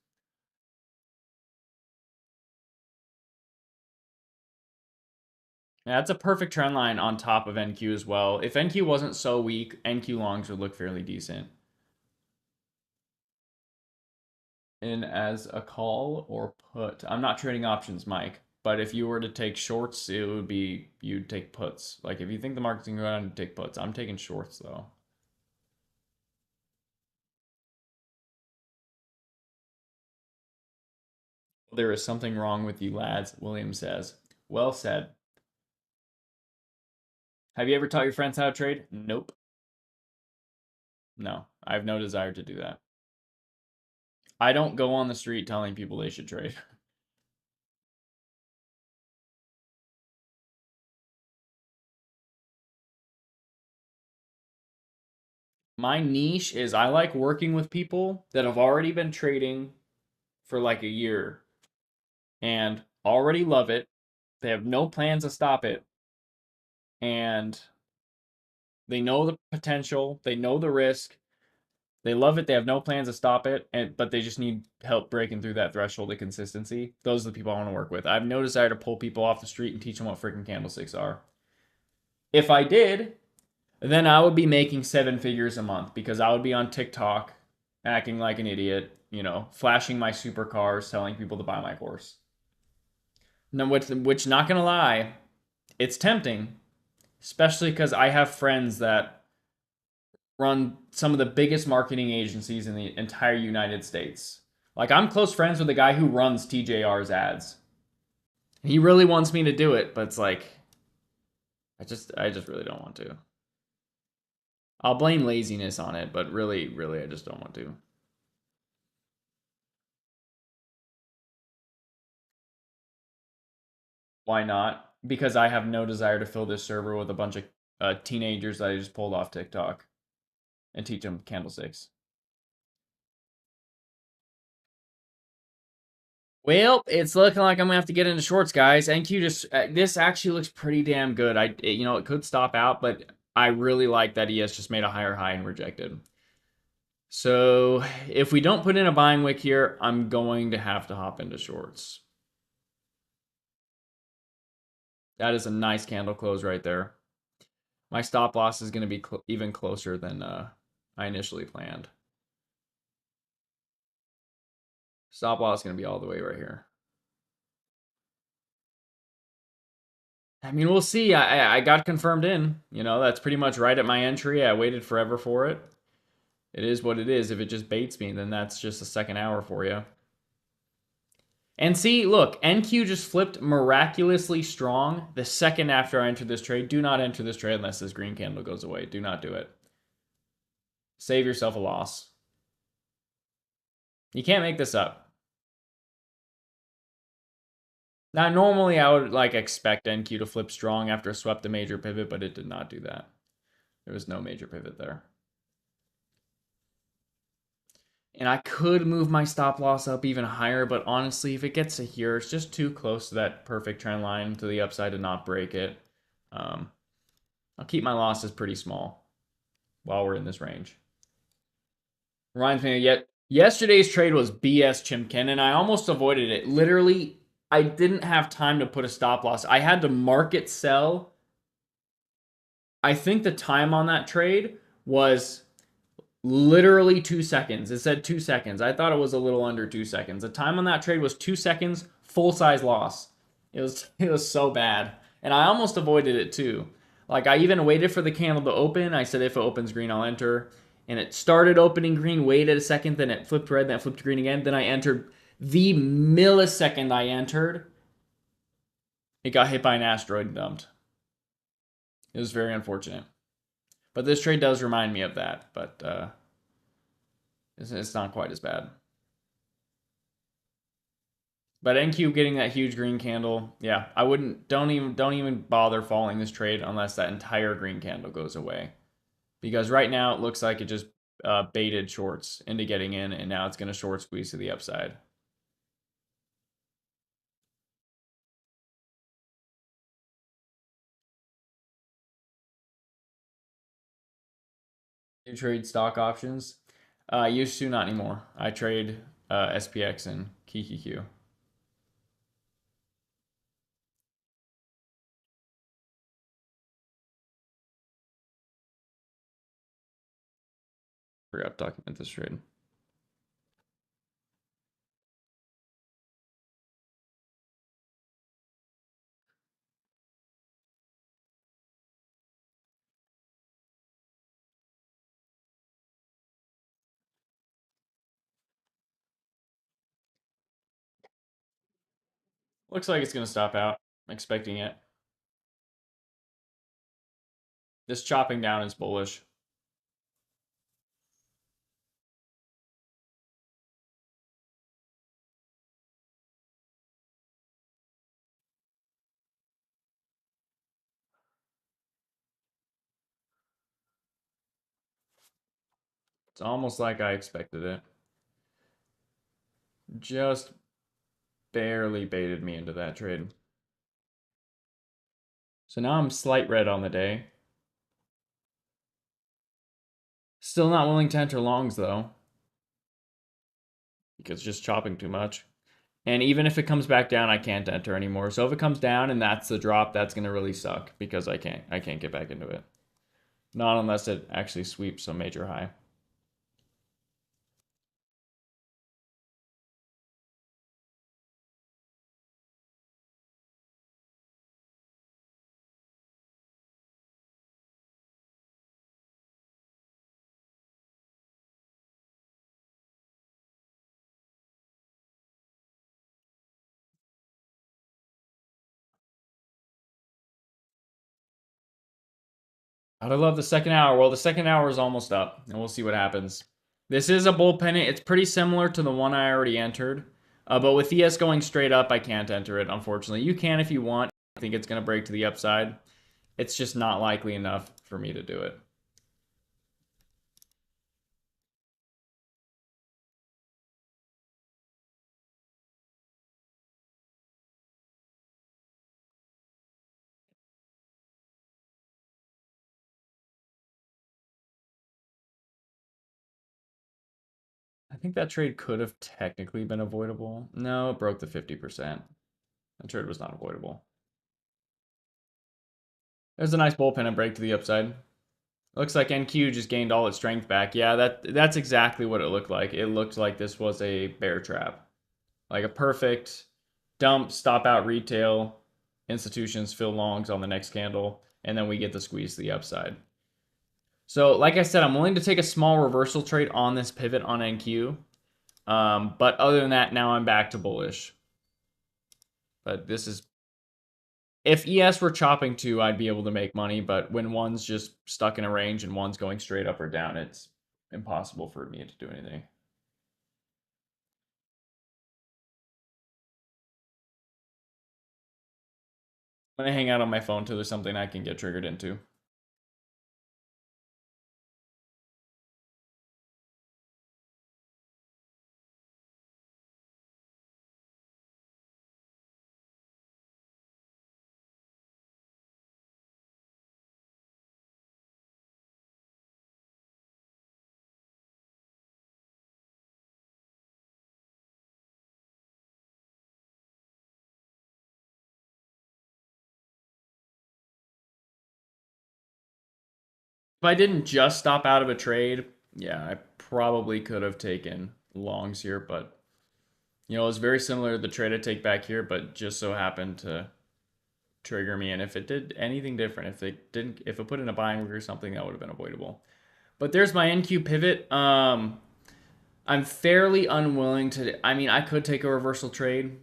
Yeah, that's a perfect trend line on top of NQ as well. If NQ wasn't so weak, NQ longs would look fairly decent. In as a call or put. I'm not trading options, Mike. But if you were to take shorts, it would be you'd take puts. Like if you think the market's gonna go down, you take puts. I'm taking shorts though. There is something wrong with you lads, William says. Well said. Have you ever taught your friends how to trade? Nope. No, I have no desire to do that. I don't go on the street telling people they should trade. My niche is I like working with people that have already been trading for like a year and already love it. They have no plans to stop it. And they know the potential, they know the risk, they love it, they have no plans to stop it, and but they just need help breaking through that threshold of consistency. Those are the people I want to work with. I have no desire to pull people off the street and teach them what freaking candlesticks are. If I did, then I would be making 7 figures a month because I would be on TikTok acting like an idiot, flashing my supercars, telling people to buy my course. No, which not gonna lie, it's tempting, especially because I have friends that run some of the biggest marketing agencies in the entire United States. Like I'm close friends with the guy who runs TJR's ads. He really wants me to do it, but it's like I just really don't want to. I'll blame laziness on it, but really, really I just don't want to. Why not? Because I have no desire to fill this server with a bunch of teenagers that I just pulled off TikTok and teach them candlesticks. Well, it's looking like I'm gonna have to get into shorts, guys. NQ just this actually looks pretty damn good. It could stop out, but I really like that ES just made a higher high and rejected. So if we don't put in a buying wick here, I'm going to have to hop into shorts. That is a nice candle close right there. My stop loss is going to be even closer than I initially planned. Stop loss is going to be all the way right here. I mean, we'll see. I got confirmed in. That's pretty much right at my entry. I waited forever for it. It is what it is. If it just baits me, then that's just a second hour for you. And see, look, NQ just flipped miraculously strong the second after I entered this trade. Do not enter this trade unless this green candle goes away. Do not do it. Save yourself a loss. You can't make this up. Now, normally I would expect NQ to flip strong after it swept a major pivot, but it did not do that. There was no major pivot there. And I could move my stop loss up even higher, but honestly, if it gets to here, it's just too close to that perfect trend line to the upside to not break it. I'll keep my losses pretty small while we're in this range. Reminds me, yet yesterday's trade was BS Chimkin, and I almost avoided it. Literally, I didn't have time to put a stop loss. I had to market sell. I think the time on that trade was literally 2 seconds. It said 2 seconds. I thought it was a little under 2 seconds. The time on that trade was 2 seconds, full size loss. It was so bad. And I almost avoided it too. I even waited for the candle to open. I said if it opens green, I'll enter. And it started opening green, waited a second, then it flipped red, then it flipped green again. Then I entered. The millisecond I entered, it got hit by an asteroid and dumped. It was very unfortunate. But this trade does remind me of that, but it's not quite as bad. But NQ getting that huge green candle, yeah, I wouldn't. Don't even bother following this trade unless that entire green candle goes away, because right now it looks like it just baited shorts into getting in, and now it's going to short squeeze to the upside. You trade stock options? Used to, not anymore. I trade SPX and KikiQ. Forgot to document this trade. Looks like it's going to stop out. I'm expecting it. This chopping down is bullish. It's almost like I expected it. Just barely baited me into that trade. So now I'm slight red on the day. Still not willing to enter longs though, because it's just chopping too much. And even if it comes back down, I can't enter anymore. So if it comes down and that's the drop, that's gonna really suck because I can't get back into it. Not unless it actually sweeps some major high. I'd love the second hour. Well, the second hour is almost up, and we'll see what happens. This is a bull pennant. It's pretty similar to the one I already entered. But with ES going straight up, I can't enter it, unfortunately. You can if you want. I think it's going to break to the upside. It's just not likely enough for me to do it. I think that trade could have technically been avoidable. No, it broke the 50%. That trade was not avoidable. There's a nice bullpen and break to the upside. Looks like NQ just gained all its strength back. Yeah, that's exactly what it looked like. It looked like this was a bear trap. Like a perfect dump, stop out retail, institutions fill longs on the next candle, and then we get the squeeze to the upside. So, like I said, I'm willing to take a small reversal trade on this pivot on NQ. But other than that, now I'm back to bullish. But this is if ES were chopping too, I'd be able to make money. But when one's just stuck in a range and one's going straight up or down, it's impossible for me to do anything. I'm gonna hang out on my phone till there's something I can get triggered into. If I didn't just stop out of a trade, yeah, I probably could have taken longs here, but it was very similar to the trade I take back here, but just so happened to trigger me. And if it did anything different, if it put in a buying order or something, that would have been avoidable. But there's my NQ pivot. I'm fairly unwilling to. I mean, I could take a reversal trade.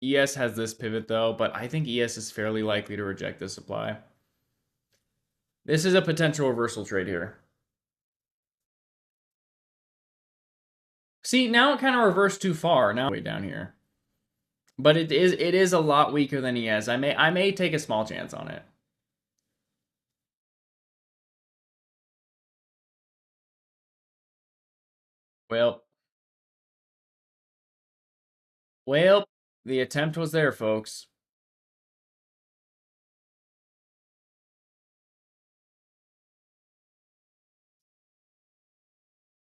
ES has this pivot though, but I think ES is fairly likely to reject this supply. This is a potential reversal trade here. See, now it kind of reversed too far. Now way down here. But it is a lot weaker than ES. I may take a small chance on it. Well, well, the attempt was there, folks.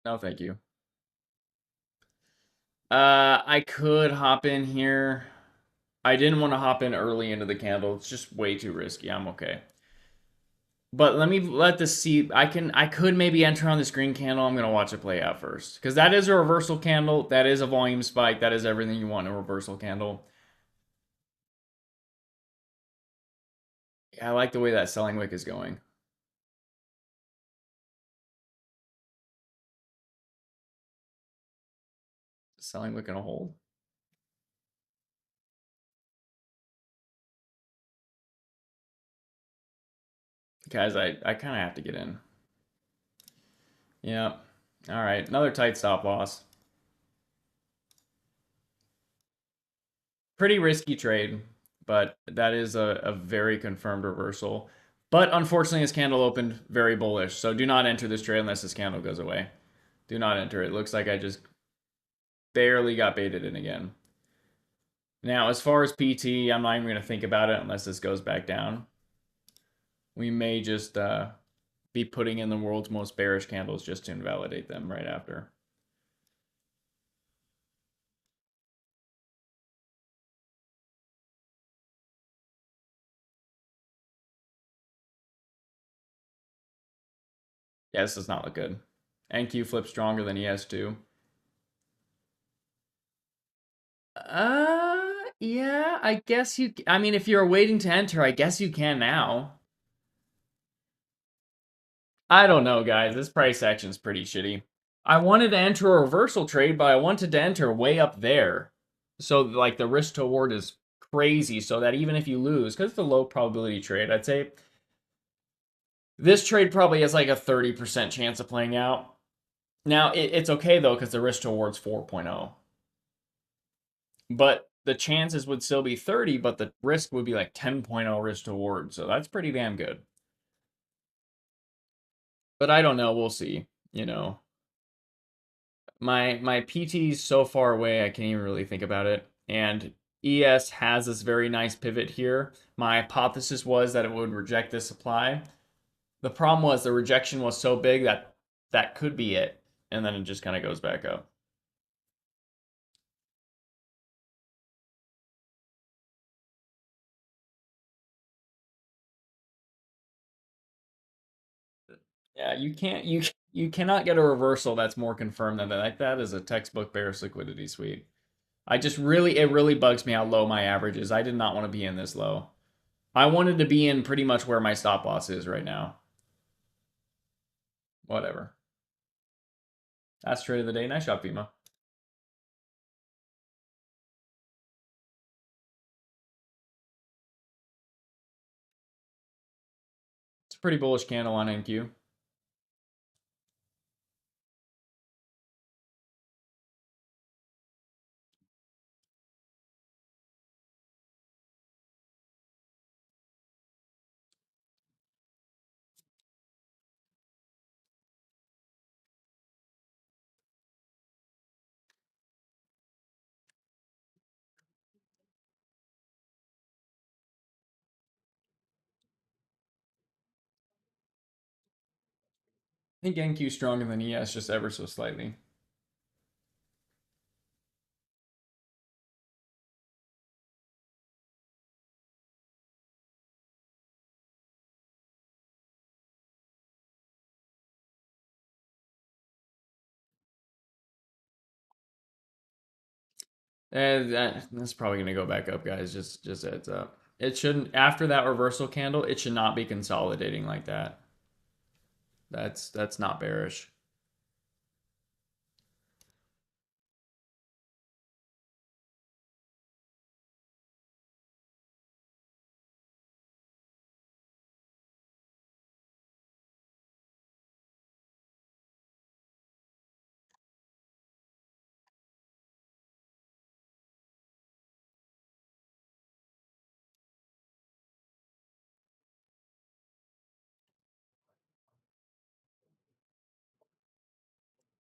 No, thank you. I could hop in here. I didn't want to hop in early into the candle. It's just way too risky. I'm okay. But let me let this see. I could maybe enter on this green candle. I'm gonna watch it play out first. Because that is a reversal candle. That is a volume spike. That is everything you want in a reversal candle. Yeah, I like the way that selling wick is going. Selling wick in a hold. Guys, I kind of have to get in. Yeah. All right. Another tight stop loss. Pretty risky trade, but that is a very confirmed reversal. But unfortunately, this candle opened very bullish. So do not enter this trade unless this candle goes away. Do not enter. It looks like I just barely got baited in again. Now, as far as PT, I'm not even going to think about it unless this goes back down. We may just be putting in the world's most bearish candles just to invalidate them right after. Yeah, this does not look good. NQ flips stronger than ES2. Yeah, I guess you. I mean, if you're waiting to enter, I guess you can now. I don't know, guys. This price action's pretty shitty. I wanted to enter a reversal trade, but I wanted to enter way up there. So, like, the risk to award is crazy, so that even if you lose, because it's a low probability trade, I'd say this trade probably has like a 30% chance of playing out. Now, it's okay, though, because the risk to award's 4.0. But the chances would still be 30, but the risk would be like 10.0 risk to award. So that's pretty damn good. But I don't know. We'll see. You know, my PT's so far away, I can't even really think about it. And ES has this very nice pivot here. My hypothesis was that it would reject this supply. The problem was the rejection was so big that that could be it. And then it just kind of goes back up. Yeah, you cannot get a reversal that's more confirmed than that. Like that is a textbook bearish liquidity sweep. I just really it really bugs me how low my average is. I did not want to be in this low. I wanted to be in pretty much where my stop loss is right now. Whatever. That's trade of the day. Nice shot, Fima. It's a pretty bullish candle on NQ. I think NQ is stronger than ES just ever so slightly. That's probably gonna go back up, guys. Just heads up. It shouldn't after that reversal candle. It should not be consolidating like that. That's not bearish.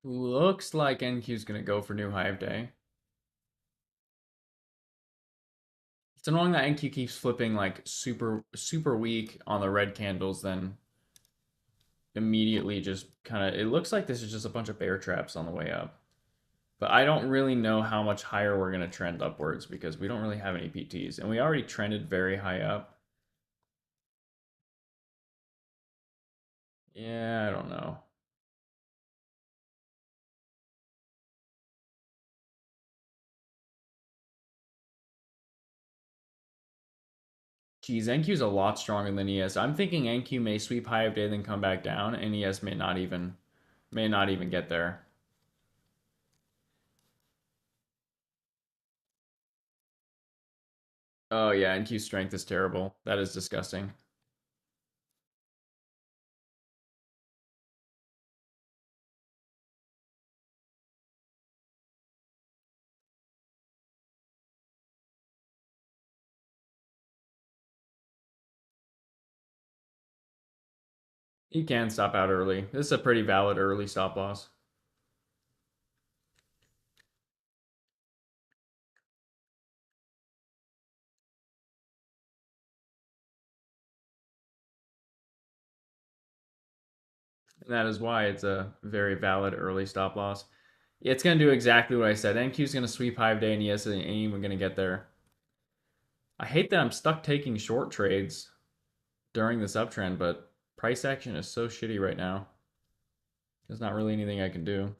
Looks like NQ's gonna go for new high of day. It's annoying that NQ keeps flipping like super weak on the red candles, then immediately just kind of. It looks like this is just a bunch of bear traps on the way up. But I don't really know how much higher we're gonna trend upwards because we don't really have any PTs, and we already trended very high up. Yeah, I don't know. Geez, NQ's a lot stronger than ES. I'm thinking NQ may sweep high of day then come back down, and ES may not even get there. Oh yeah, NQ's strength is terrible. That is disgusting. He can stop out early. This is a pretty valid early stop loss. And that is why it's a very valid early stop loss. It's going to do exactly what I said. NQ's going to sweep high of day and ES ain't even going to get there. I hate that I'm stuck taking short trades during this uptrend, but price action is so shitty right now. There's not really anything I can do.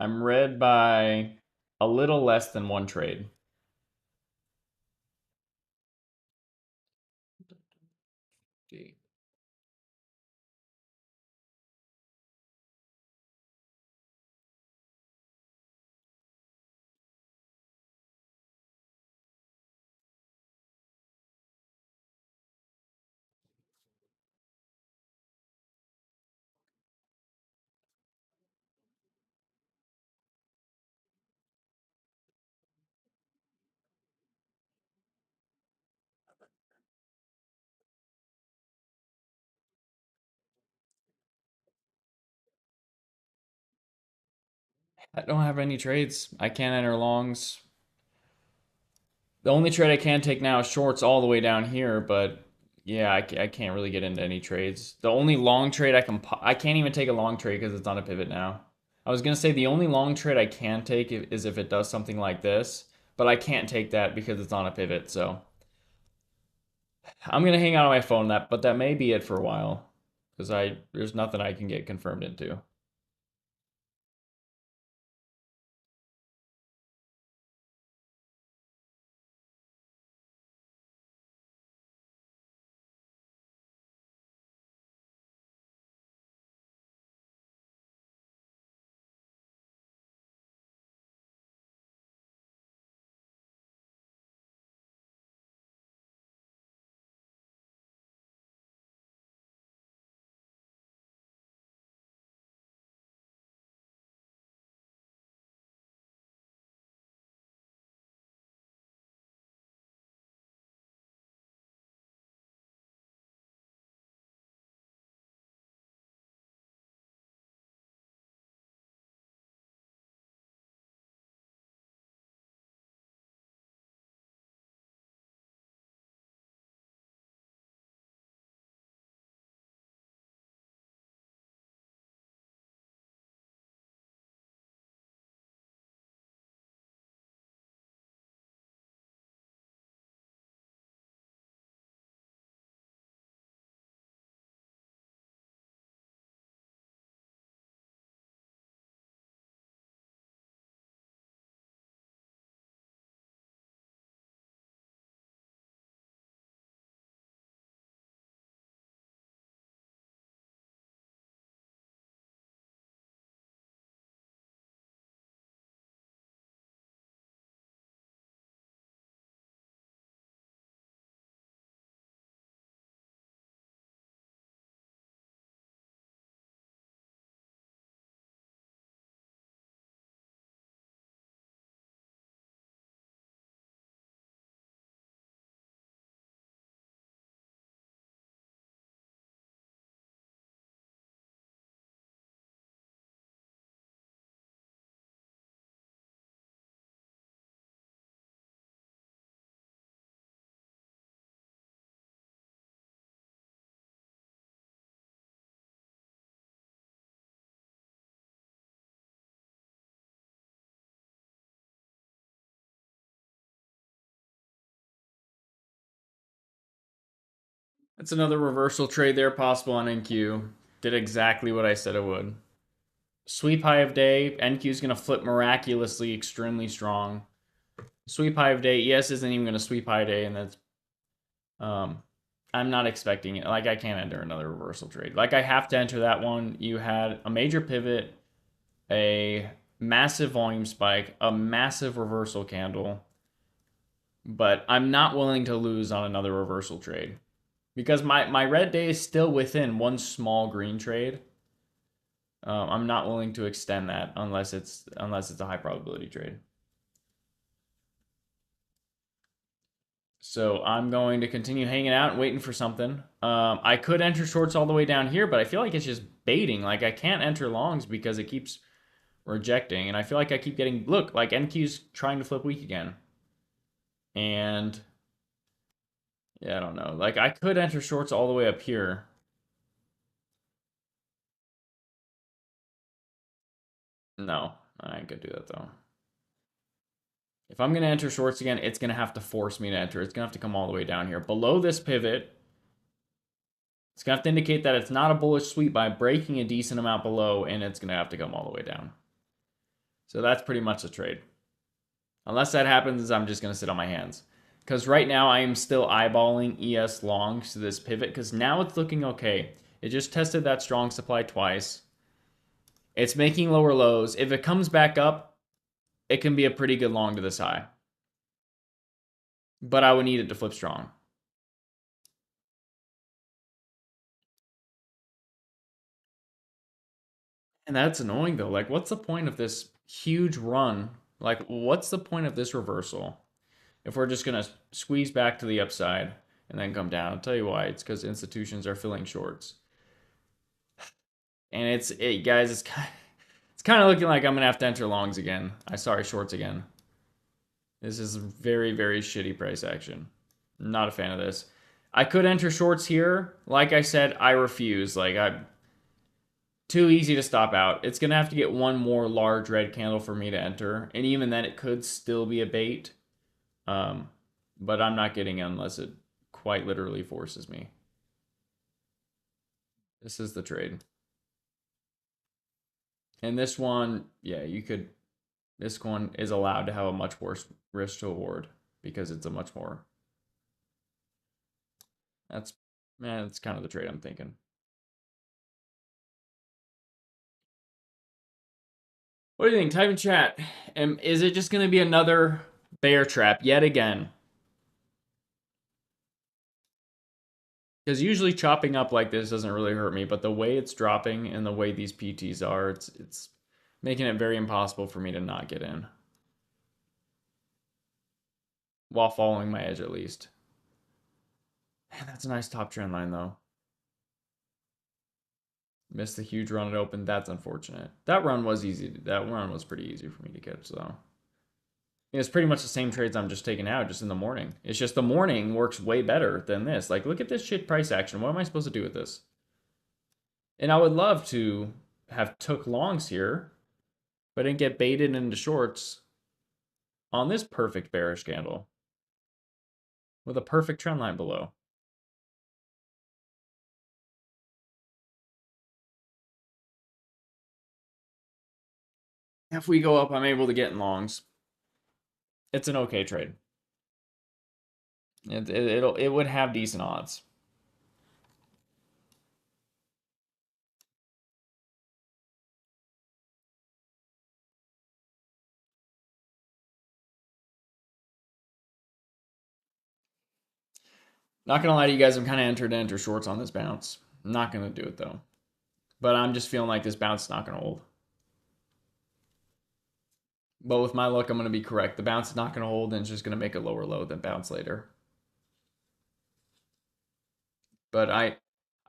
I'm red by a little less than one trade. I don't have any trades. I can't enter longs. The only trade I can take now is shorts all the way down here, but yeah, I can't really get into any trades. The only long trade I can't even take a long trade because it's on a pivot now. I was gonna say the only long trade I can take is if it does something like this, but I can't take that because it's on a pivot. So I'm gonna hang out on my phone but that may be it for a while because I there's nothing I can get confirmed into. It's another reversal trade there possible on NQ. Did exactly what I said it would. Sweep high of day. NQ is going to flip miraculously extremely strong. Sweep high of day. ES isn't even going to sweep high day, and that's I'm not expecting it. Like I can't enter another reversal trade. Like I have to enter that one. You had a major pivot, a massive volume spike, a massive reversal candle, but I'm not willing to lose on another reversal trade because my red day is still within one small green trade. I'm not willing to extend that unless it's a high probability trade. So I'm going to continue hanging out and waiting for something. I could enter shorts all the way down here, but I feel like it's just baiting. Like I can't enter longs because it keeps rejecting. And I feel like I keep getting, look, like NQ's trying to flip weak again. And yeah, I don't know. Like I could enter shorts all the way up here. No, I ain't gonna do that though. If I'm gonna enter shorts again, it's gonna have to force me to enter. It's gonna have to come all the way down here. Below this pivot, it's gonna have to indicate that it's not a bullish sweep by breaking a decent amount below, and it's gonna have to come all the way down. So that's pretty much the trade. Unless that happens, I'm just gonna sit on my hands. Because right now I am still eyeballing ES longs to this pivot, because now it's looking okay. It just tested that strong supply twice. It's making lower lows. If it comes back up, it can be a pretty good long to this high. But I would need it to flip strong. And that's annoying though. Like, what's the point of this huge run? Like, what's the point of this reversal if we're just gonna squeeze back to the upside and then come down? I'll tell you why. It's because institutions are filling shorts, and guys. It's kind of looking like I'm gonna have to enter longs again. Sorry, shorts again. This is very very shitty price action. Not a fan of this. I could enter shorts here. Like I said, I refuse. Like I'm too easy to stop out. It's gonna have to get one more large red candle for me to enter, and even then, it could still be a bait. Um, but I'm not getting it unless it quite literally forces me. This is the trade. And this one, yeah, you could. This one is allowed to have a much worse risk to award because it's a much more. That's man, it's kind of the trade I'm thinking. What do you think? Type in chat. Is it just going to be another bear trap yet again? Because usually chopping up like this doesn't really hurt me, but the way it's dropping and the way these PTs are, it's making it very impossible for me to not get in. While following my edge at least. Man, that's a nice top trend line though. Missed the huge run it opened. That's unfortunate. That run was easy. That run was pretty easy for me to catch though. It's pretty much the same trades I'm just taking out just in the morning. It's just the morning works way better than this. Like, look at this shit price action. What am I supposed to do with this? And I would love to have took longs here, but didn't get baited into shorts on this perfect bearish candle with a perfect trend line below. If we go up, I'm able to get in longs. It's an okay trade. It would have decent odds. Not gonna lie to you guys, I'm kind of entered to enter shorts on this bounce. I'm not gonna do it though, but I'm just feeling like this bounce is not gonna hold. But with my luck, I'm gonna be correct. The bounce is not gonna hold, and it's just gonna make a lower low, then bounce later. But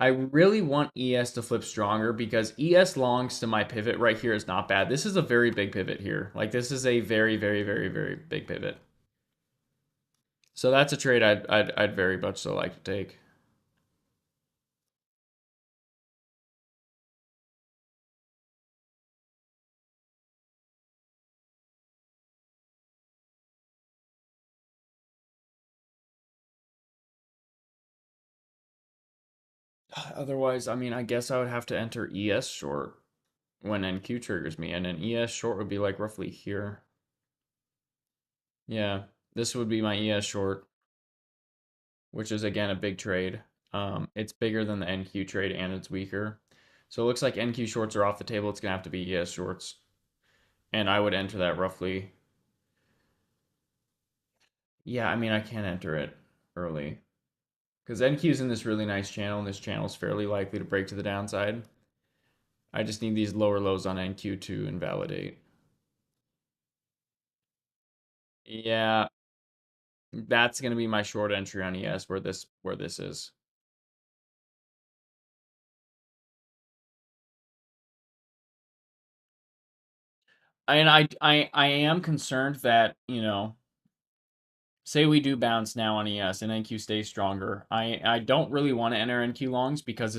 I really want ES to flip stronger because ES longs to my pivot right here is not bad. This is a very big pivot here. Like this is a very, very, very, very big pivot. So that's a trade I'd very much so like to take. Otherwise, I mean, I guess I would have to enter ES short when NQ triggers me, and an ES short would be like roughly here. Yeah, this would be my ES short, which is again a big trade. It's bigger than the NQ trade and it's weaker. So it looks like NQ shorts are off the table. It's gonna have to be ES shorts. And I would enter that roughly. Yeah, I mean I can't enter it early. Because NQ's in this really nice channel, and this channel is fairly likely to break to the downside. I just need these lower lows on NQ to invalidate. Yeah, that's gonna be my short entry on ES where this is. And I am concerned that, say we do bounce now on ES and NQ stays stronger. I don't really want to enter NQ longs because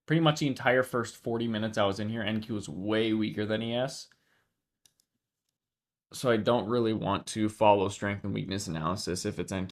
pretty much the entire first 40 minutes I was in here, NQ was way weaker than ES. So I don't really want to follow strength and weakness analysis if it's NQ.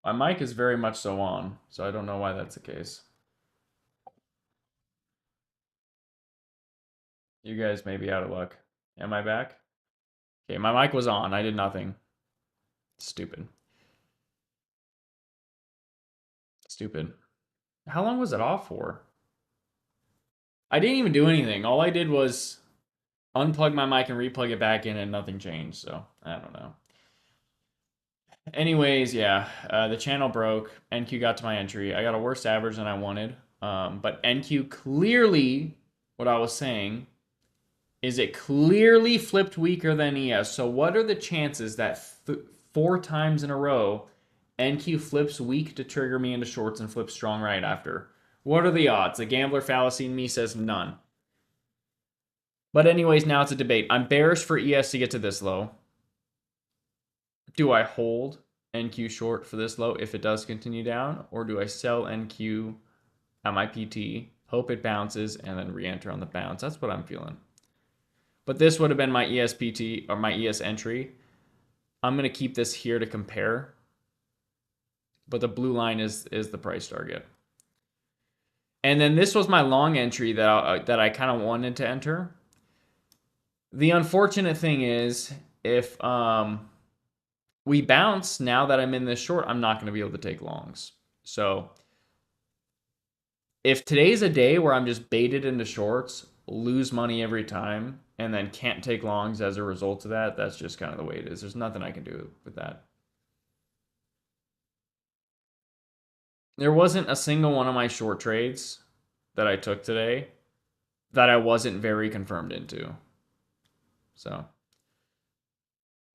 My mic is very much so on, so I don't know why that's the case. You guys may be out of luck. Am I back? Okay, my mic was on. I did nothing. Stupid. Stupid. How long was it off for? I didn't even do anything. All I did was unplug my mic and replug it back in, and nothing changed. So I don't know. Anyways, yeah, the channel broke. NQ got to my entry. I got a worse average than I wanted. But NQ clearly, what I was saying is it clearly flipped weaker than ES. So what are the chances that 4 times in a row NQ flips weak to trigger me into shorts and flips strong right after? What are the odds? The gambler fallacy in me says none. But anyways, now it's a debate. I'm bearish for ES to get to this low. Do I hold NQ short for this low if it does continue down? Or do I sell NQ at my PT, hope it bounces, and then re-enter on the bounce. That's what I'm feeling. But this would have been my ESPT or my ES entry. I'm going to keep this here to compare. But the blue line is the price target. And then this was my long entry that I kind of wanted to enter. The unfortunate thing is if we bounce now that I'm in this short, I'm not going to be able to take longs. So if today's a day where I'm just baited into shorts, lose money every time, and then can't take longs as a result of that, that's just kind of the way it is. There's nothing I can do with that. There wasn't a single one of my short trades that I took today that I wasn't very confirmed into. So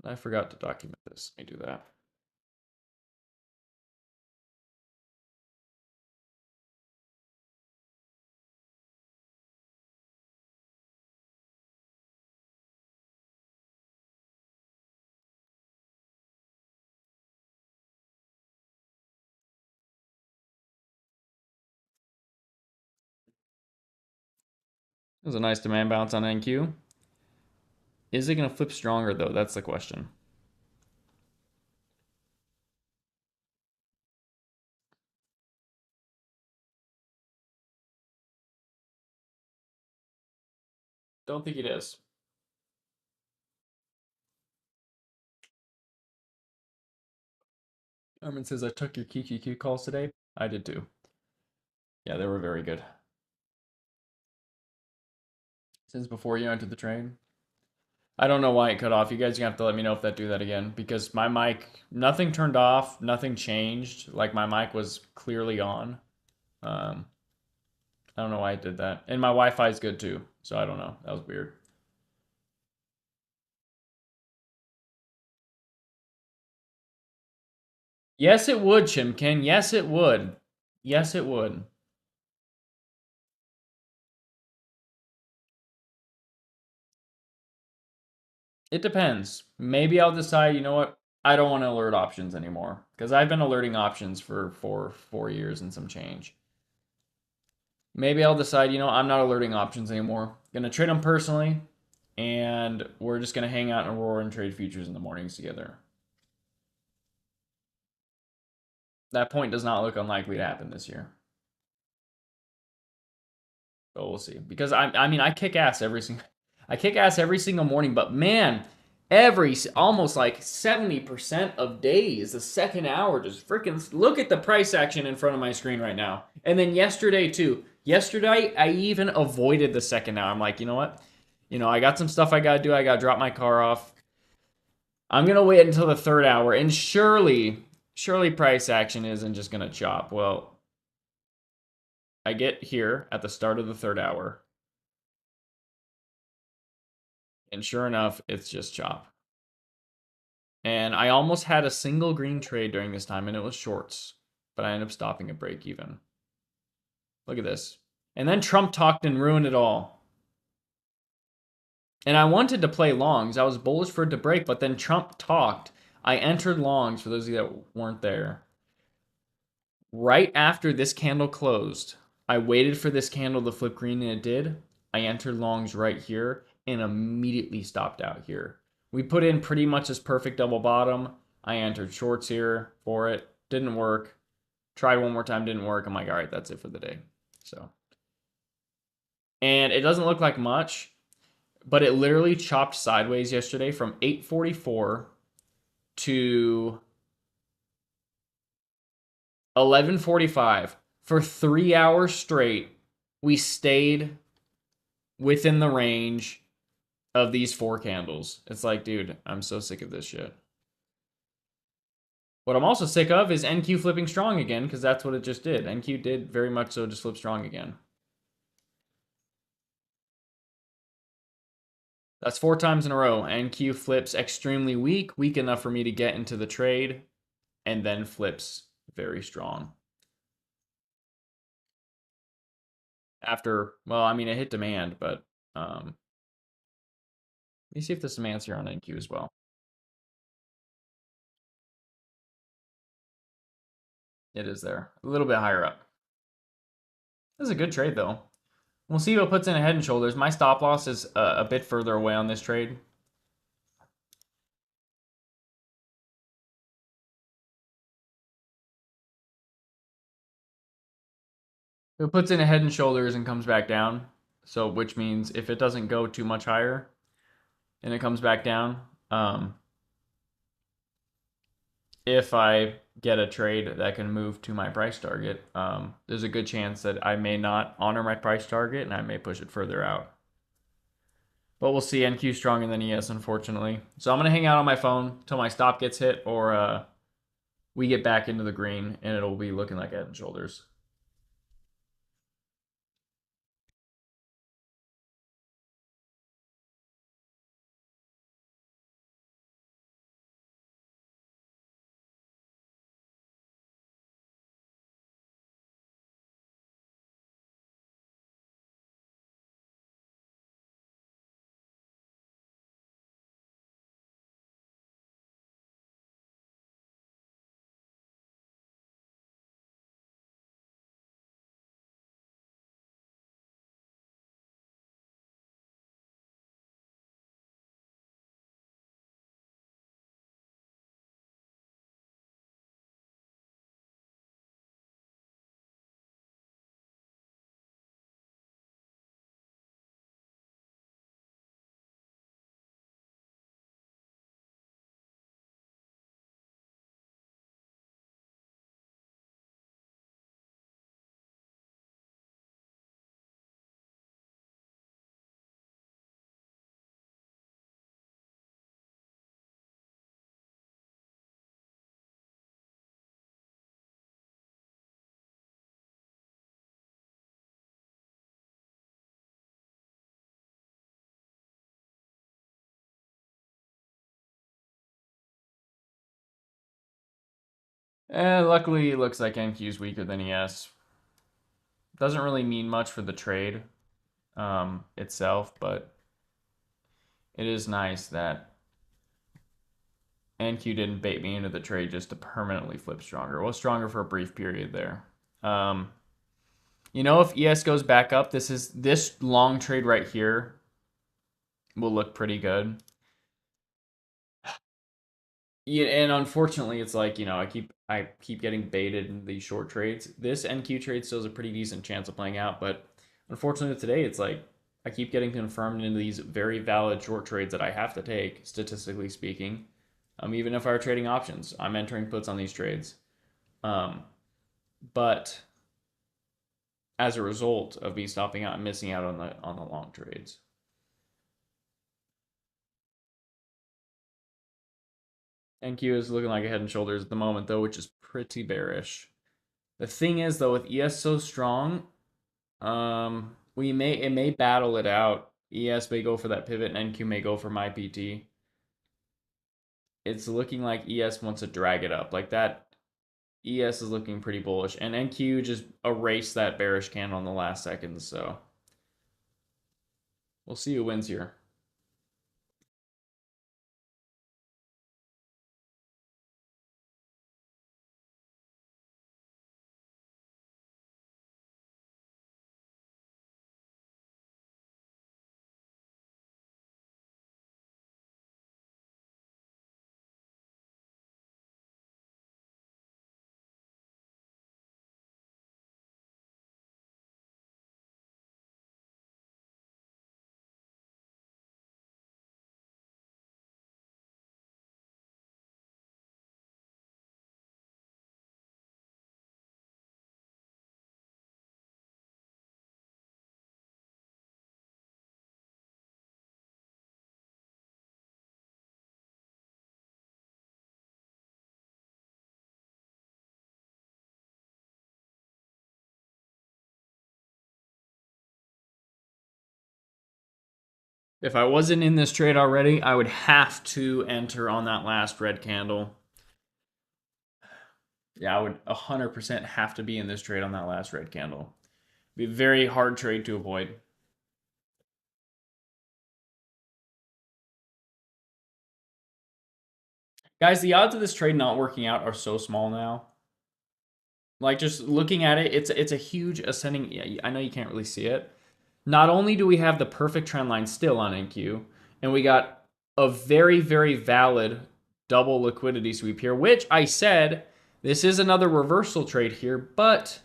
I forgot to document this. Let me do that. It was a nice demand bounce on NQ. Is it going to flip stronger, though? That's the question. Don't think it is. Armin says, I took your QQQ calls today. I did too. Yeah, they were very good. Since before you entered the train. I don't know why it cut off. You guys are gonna have to let me know if that do that again because my mic, nothing turned off, nothing changed. Like my mic was clearly on. Um, I don't know why it did that. And my Wi-Fi is good too, so I don't know. That was weird. Yes, it would, Chimkin. Yes, it would. Yes, it would. It depends. Maybe I'll decide, you know what? I don't want to alert options anymore because I've been alerting options for 4 years and some change. Maybe I'll decide, you know, I'm not alerting options anymore. Gonna trade them personally, and we're just gonna hang out in Aurora and trade futures in the mornings together. That point does not look unlikely to happen this year. But we'll see. Because I mean, I kick ass every single morning. But man, almost like 70% of days, the second hour, just freaking look at the price action in front of my screen right now. And then yesterday too. Yesterday, I even avoided the second hour. I'm like, you know what? You know, I got some stuff I gotta do. I gotta drop my car off. I'm gonna wait until the third hour, and surely price action isn't just gonna chop. Well, I get here at the start of the third hour. And sure enough, it's just chop. And I almost had a single green trade during this time, and it was shorts. But I ended up stopping at break even. Look at this. And then Trump talked and ruined it all. And I wanted to play longs. I was bullish for it to break, but then Trump talked. I entered longs, for those of you that weren't there. Right after this candle closed, I waited for this candle to flip green, and it did. I entered longs right here and immediately stopped out here. We put in pretty much this perfect double bottom. I entered shorts here for it. Didn't work. Tried one more time, didn't work. I'm like, all right, that's it for the day. So, and it doesn't look like much, but it literally chopped sideways yesterday from 8:44 to 11:45 for 3 hours straight. We stayed within the range of these four candles. It's like, dude, I'm so sick of this shit. What I'm also sick of is NQ flipping strong again, because that's what it just did. NQ did very much so just flip strong again. That's 4 times in a row. NQ flips extremely weak enough for me to get into the trade, and then flips very strong. After, well, I mean, it hit demand, but let me see if there's some answer on NQ as well. It is there. A little bit higher up. This is a good trade, though. We'll see what puts in a head and shoulders. My stop loss is a bit further away on this trade. It puts in a head and shoulders and comes back down. So, which means if it doesn't go too much higher and it comes back down, if I get a trade that can move to my price target, there's a good chance that I may not honor my price target and I may push it further out. But we'll see. NQ stronger than ES, unfortunately. So I'm going to hang out on my phone till my stop gets hit or we get back into the green and it'll be looking like head and shoulders. Luckily, it looks like NQ is weaker than ES. Doesn't really mean much for the trade itself, but it is nice that NQ didn't bait me into the trade just to permanently flip stronger. Well, stronger for a brief period there. If ES goes back up, this long trade right here will look pretty good. Yeah, and unfortunately, it's like I keep getting baited in these short trades. This NQ trade still has a pretty decent chance of playing out, but unfortunately today, it's like I keep getting confirmed into these very valid short trades that I have to take, statistically speaking. Even if I were trading options, I'm entering puts on these trades. But as a result of me stopping out and missing out on the long trades. NQ is looking like a head and shoulders at the moment though, which is pretty bearish. The thing is though, with ES so strong, it may battle it out. ES may go for that pivot and NQ may go for my PT. It's looking like ES wants to drag it up. Like that ES is looking pretty bullish. And NQ just erased that bearish candle in the last seconds, so we'll see who wins here. If I wasn't in this trade already, I would have to enter on that last red candle. Yeah, I would 100% have to be in this trade on that last red candle. Be a very hard trade to avoid. Guys, the odds of this trade not working out are so small now. Like just looking at it, it's a huge ascending. I know you can't really see it. not only do we have the perfect trend line still on NQ, and we got a very, very valid double liquidity sweep here, which I said this is another reversal trade here, but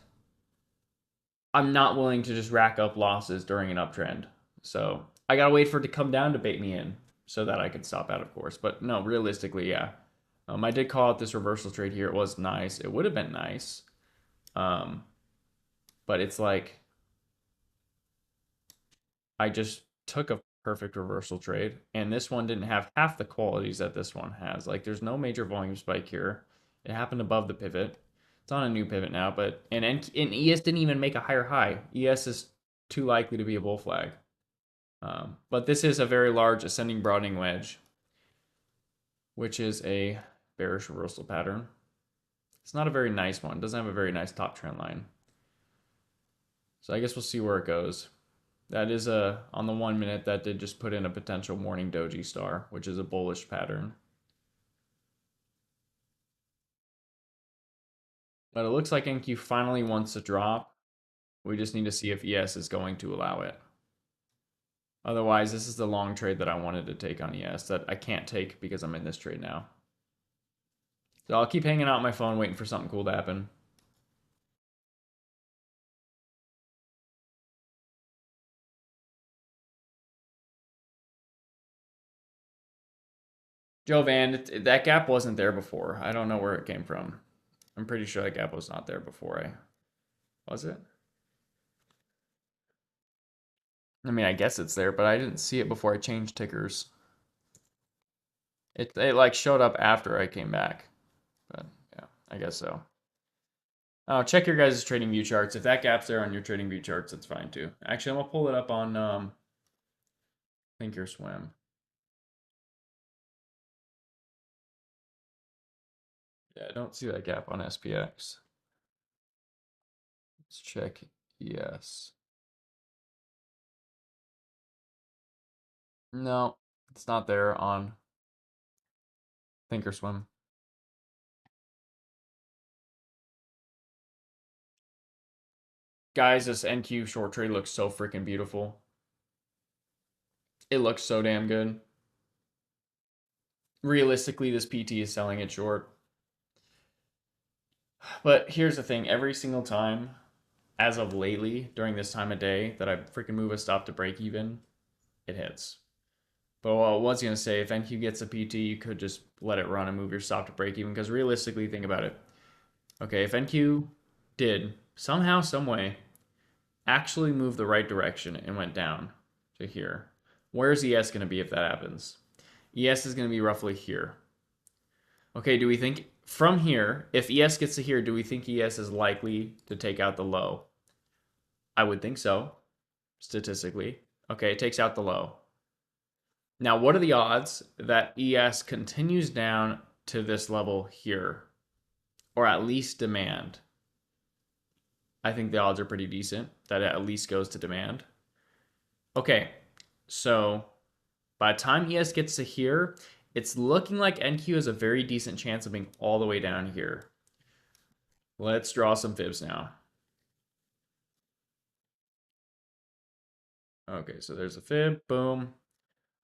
I'm not willing to just rack up losses during an uptrend. So I gotta wait for it to come down to bait me in so that I can stop out, of course. But no, realistically, yeah. I did call out this reversal trade here. It was nice. It would have been nice. But it's like I just took a perfect reversal trade, and this one didn't have half the qualities that this one has. Like there's no major volume spike here. It happened above the pivot. It's on a new pivot now, but and ES didn't even make a higher high. ES is too likely to be a bull flag. But this is a very large ascending broadening wedge, which is a bearish reversal pattern. It's not a very nice one. It doesn't have a very nice top trend line. So I guess we'll see where it goes. That is on the 1 minute that did just put in a potential morning doji star, which is a bullish pattern. But it looks like NQ finally wants to drop. We just need to see if ES is going to allow it. Otherwise, this is the long trade that I wanted to take on ES that I can't take because I'm in this trade now. So I'll keep hanging out on my phone waiting for something cool to happen. Joe Van, that gap wasn't there before. I don't know where it came from. I'm pretty sure that gap was not there before Was it? I mean, I guess it's there, but I didn't see it before I changed tickers. It like showed up after I came back. But yeah, I guess so. Oh, check your guys' trading view charts. If that gap's there on your trading view charts, it's fine too. Actually, I'm gonna pull it up on Thinkorswim. Yeah, I don't see that gap on SPX. Let's check ES. No, it's not there on Thinkorswim. Guys, this NQ short trade looks so freaking beautiful. It looks so damn good. Realistically, this PT is selling it short. But here's the thing, every single time, as of lately, during this time of day, that I freaking move a stop to break even, it hits. But what I was going to say, if NQ gets a PT, you could just let it run and move your stop to break even, because realistically, think about it. Okay, if NQ did, somehow, some way, actually move the right direction and went down to here, where's ES going to be if that happens? ES is going to be roughly here. Okay, do we think from here, if ES gets to here, do we think ES is likely to take out the low? I would think so, statistically. Okay, it takes out the low. Now, what are the odds that ES continues down to this level here, or at least demand? I think the odds are pretty decent that it at least goes to demand. Okay, so by the time ES gets to here, it's looking like NQ has a very decent chance of being all the way down here. Let's draw some fibs now. Okay, so there's a fib, boom.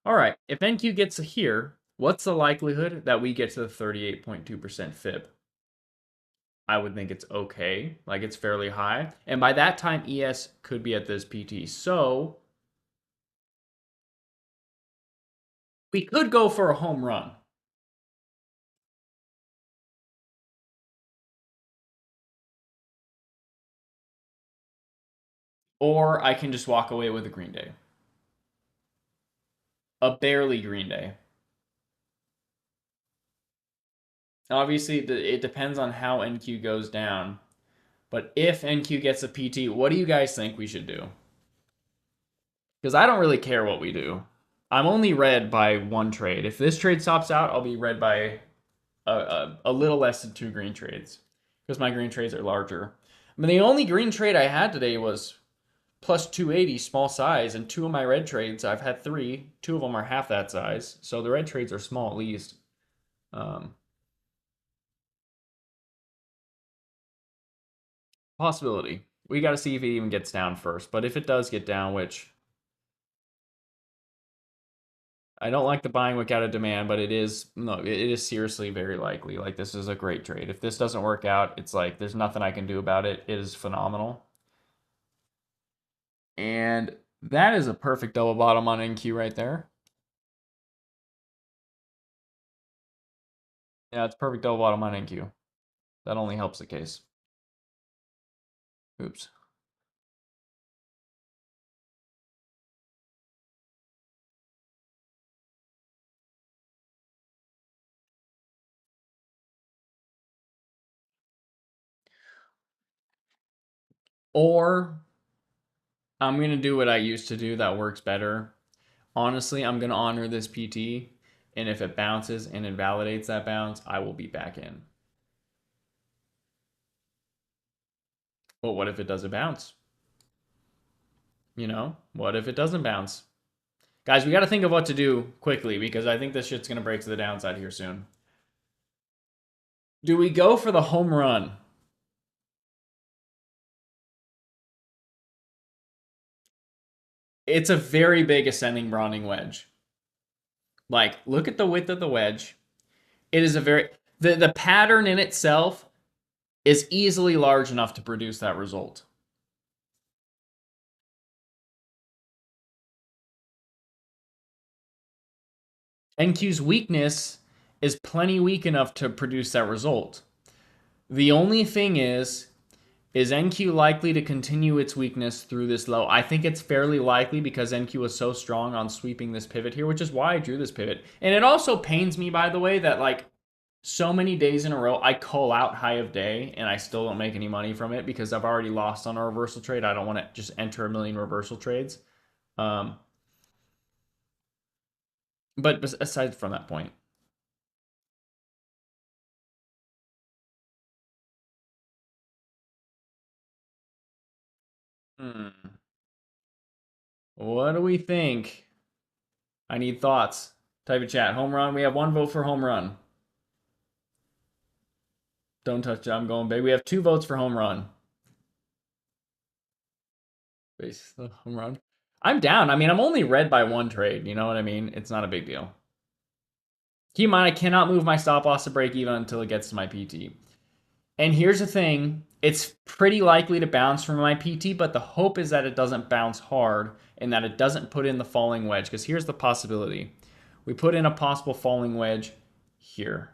All right, if NQ gets to here, what's the likelihood that we get to the 38.2% fib? I would think it's okay, like it's fairly high. And by that time, ES could be at this PT. So we could go for a home run. Or I can just walk away with a green day. A barely green day. Obviously, it depends on how NQ goes down. But if NQ gets a PT, what do you guys think we should do? Because I don't really care what we do. I'm only red by one trade. If this trade stops out, I'll be red by a little less than 2 green trades. Because my green trades are larger. I mean, the only green trade I had today was plus 280 small size, and 2 of my red trades, I've had 3. 2 of them are half that size. So the red trades are small at least. Possibility. We got to see if it even gets down first. But if it does get down, which I don't like the buying wick out of demand, but it is no, it is seriously very likely. Like this is a great trade. If this doesn't work out, it's like there's nothing I can do about it. It is phenomenal. And that is a perfect double bottom on NQ right there. Yeah, it's perfect double bottom on NQ. That only helps the case. Oops. Or I'm going to do what I used to do that works better. Honestly, I'm going to honor this PT. And if it bounces and invalidates that bounce, I will be back in. But what if it doesn't bounce? You know, what if it doesn't bounce? Guys, we got to think of what to do quickly because I think this shit's going to break to the downside here soon. Do we go for the home run? It's a very big ascending Browning wedge. Like, look at the width of the wedge. It is a very the pattern in itself is easily large enough to produce that result. NQ's weakness is plenty weak enough to produce that result. The only thing is NQ likely to continue its weakness through this low? I think it's fairly likely because NQ was so strong on sweeping this pivot here, which is why I drew this pivot. And it also pains me, by the way, that like so many days in a row I call out high of day and I still don't make any money from it because I've already lost on a reversal trade. I don't want to just enter a million reversal trades. Um, but aside from that point, what do we think? I need thoughts. Type of chat. Home run. We have one vote for home run. Don't touch it. I'm going big. We have 2 votes for home run. Base the home run. I'm down. I mean, I'm only red by 1 trade. You know what I mean? It's not a big deal. Keep in mind, I cannot move my stop loss to break even until it gets to my PT. And here's the thing. It's pretty likely to bounce from my PT, but the hope is that it doesn't bounce hard and that it doesn't put in the falling wedge. Because here's the possibility. We put in a possible falling wedge here,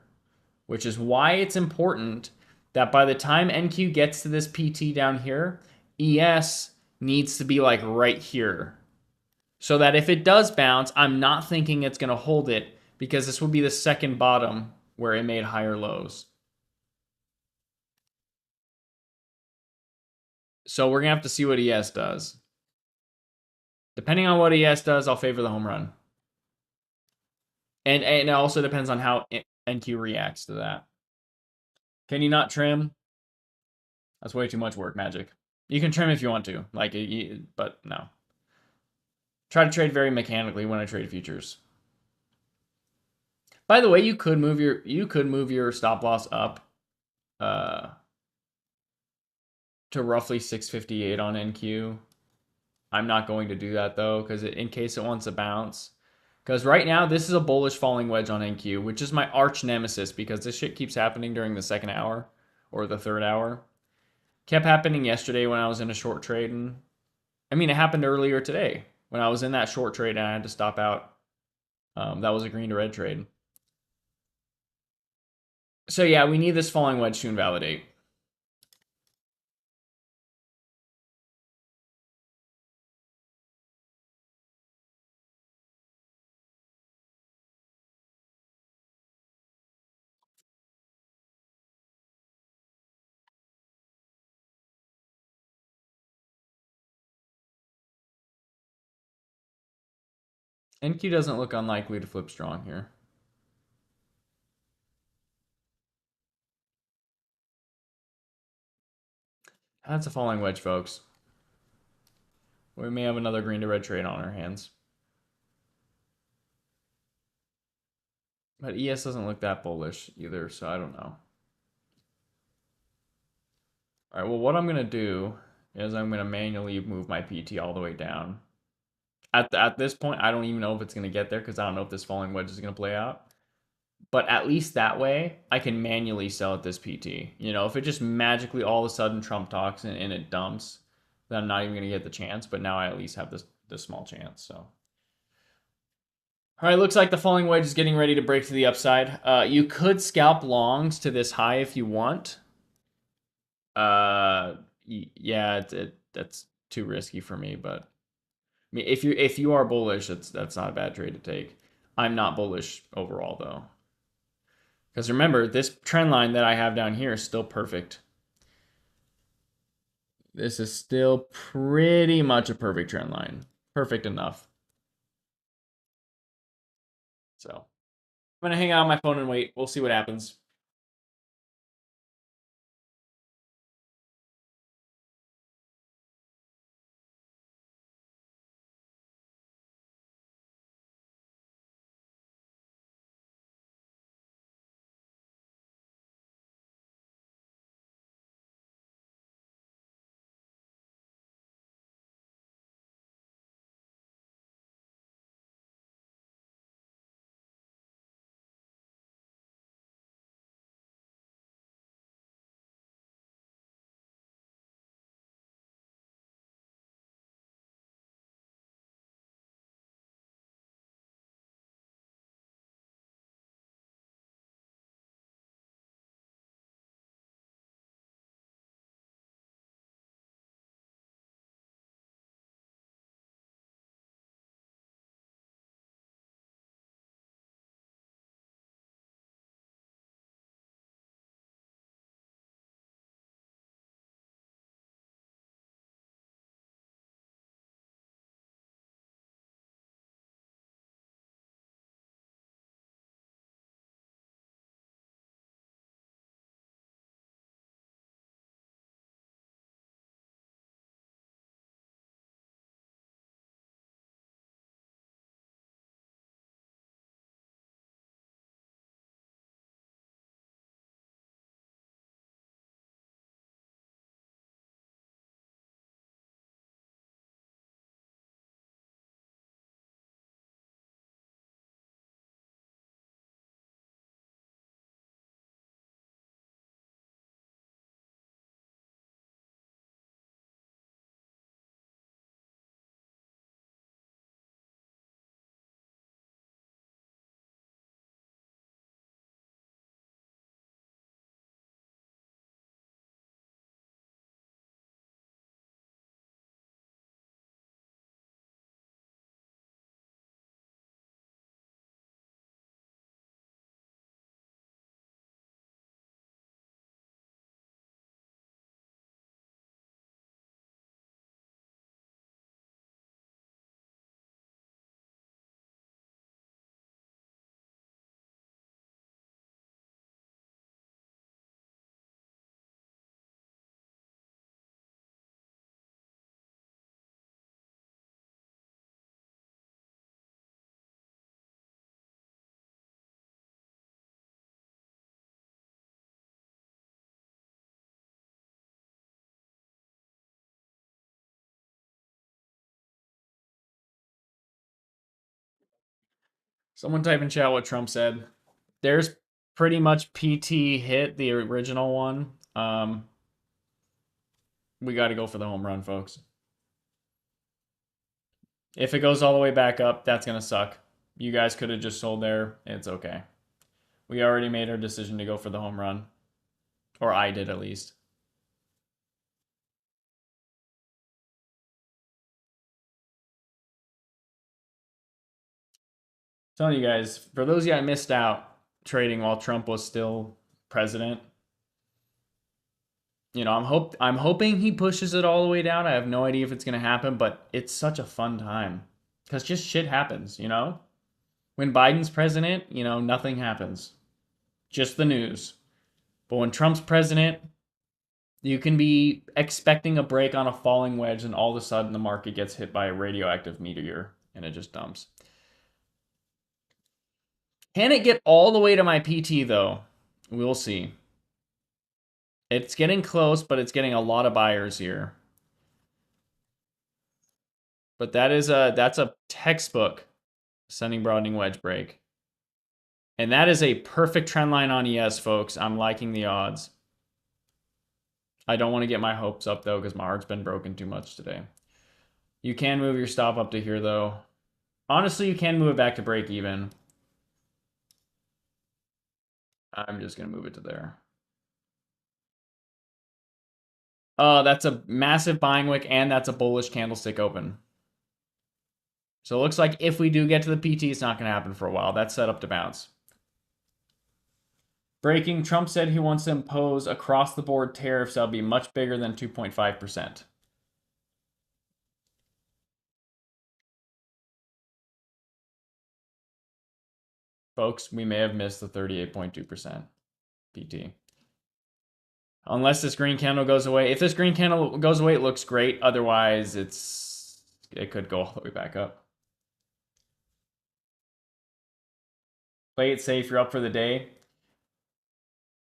which is why it's important that by the time NQ gets to this PT down here, ES needs to be like right here. So that if it does bounce, I'm not thinking it's going to hold it because this will be the second bottom where it made higher lows. So we're going to have to see what ES does. Depending on what ES does, I'll favor the home run. And it also depends on how NQ reacts to that. Can you not trim? That's way too much work, Magic. You can trim if you want to, like, but no. Try to trade very mechanically when I trade futures. By the way, you could move your stop loss up to roughly 658 on NQ. I'm not going to do that though, because in case it wants to bounce. Because right now, this is a bullish falling wedge on NQ, which is my arch nemesis because this shit keeps happening during the second hour or the third hour. Kept happening yesterday when I was in a short trade. And I mean, it happened earlier today when I was in that short trade and I had to stop out. That was a green to red trade. So yeah, we need this falling wedge to invalidate. NQ doesn't look unlikely to flip strong here. That's a falling wedge, folks. We may have another green to red trade on our hands. But ES doesn't look that bullish either, so I don't know. All right, well, what I'm going to do is I'm going to manually move my PT all the way down. At this point, I don't even know if it's going to get there because I don't know if this falling wedge is going to play out. But at least that way, I can manually sell at this PT. You know, if it just magically all of a sudden Trump talks and it dumps, then I'm not even going to get the chance. But now I at least have this small chance. So, all right, looks like the falling wedge is getting ready to break to the upside. You could scalp longs to this high if you want. Yeah, that's too risky for me. But I mean, if you are bullish, that's not a bad trade to take. I'm not bullish overall though. Because remember, this trend line that I have down here is still perfect. This is still pretty much a perfect trend line. Perfect enough. So I'm going to hang out on my phone and wait. We'll see what happens. Someone type in chat what Trump said. There's pretty much PT hit the original one. We got to go for the home run, folks. If it goes all the way back up, that's going to suck. You guys could have just sold there. It's okay. We already made our decision to go for the home run. Or I did at least. Telling you guys, for those of you I missed out trading while Trump was still president, I'm hoping he pushes it all the way down. I have no idea if it's gonna happen, but it's such a fun time because just shit happens. When Biden's president, nothing happens, just the news. But when Trump's president, you can be expecting a break on a falling wedge, and all of a sudden the market gets hit by a radioactive meteor and it just dumps. Can it get all the way to my PT though? We'll see. It's getting close, but it's getting a lot of buyers here. But that's a textbook ascending broadening wedge break. And that is a perfect trend line on ES, folks. I'm liking the odds. I don't want to get my hopes up, though, because my heart's been broken too much today. You can move your stop up to here, though. Honestly, you can move it back to break even. I'm just going to move it to there. That's a massive buying wick, and that's a bullish candlestick open. So it looks like if we do get to the PT, it's not going to happen for a while. That's set up to bounce. Breaking, Trump said he wants to impose across-the-board tariffs that will be much bigger than 2.5%. Folks, we may have missed the 38.2% PT. Unless this green candle goes away. If this green candle goes away, it looks great. Otherwise, it could go all the way back up. Play it safe. You're up for the day.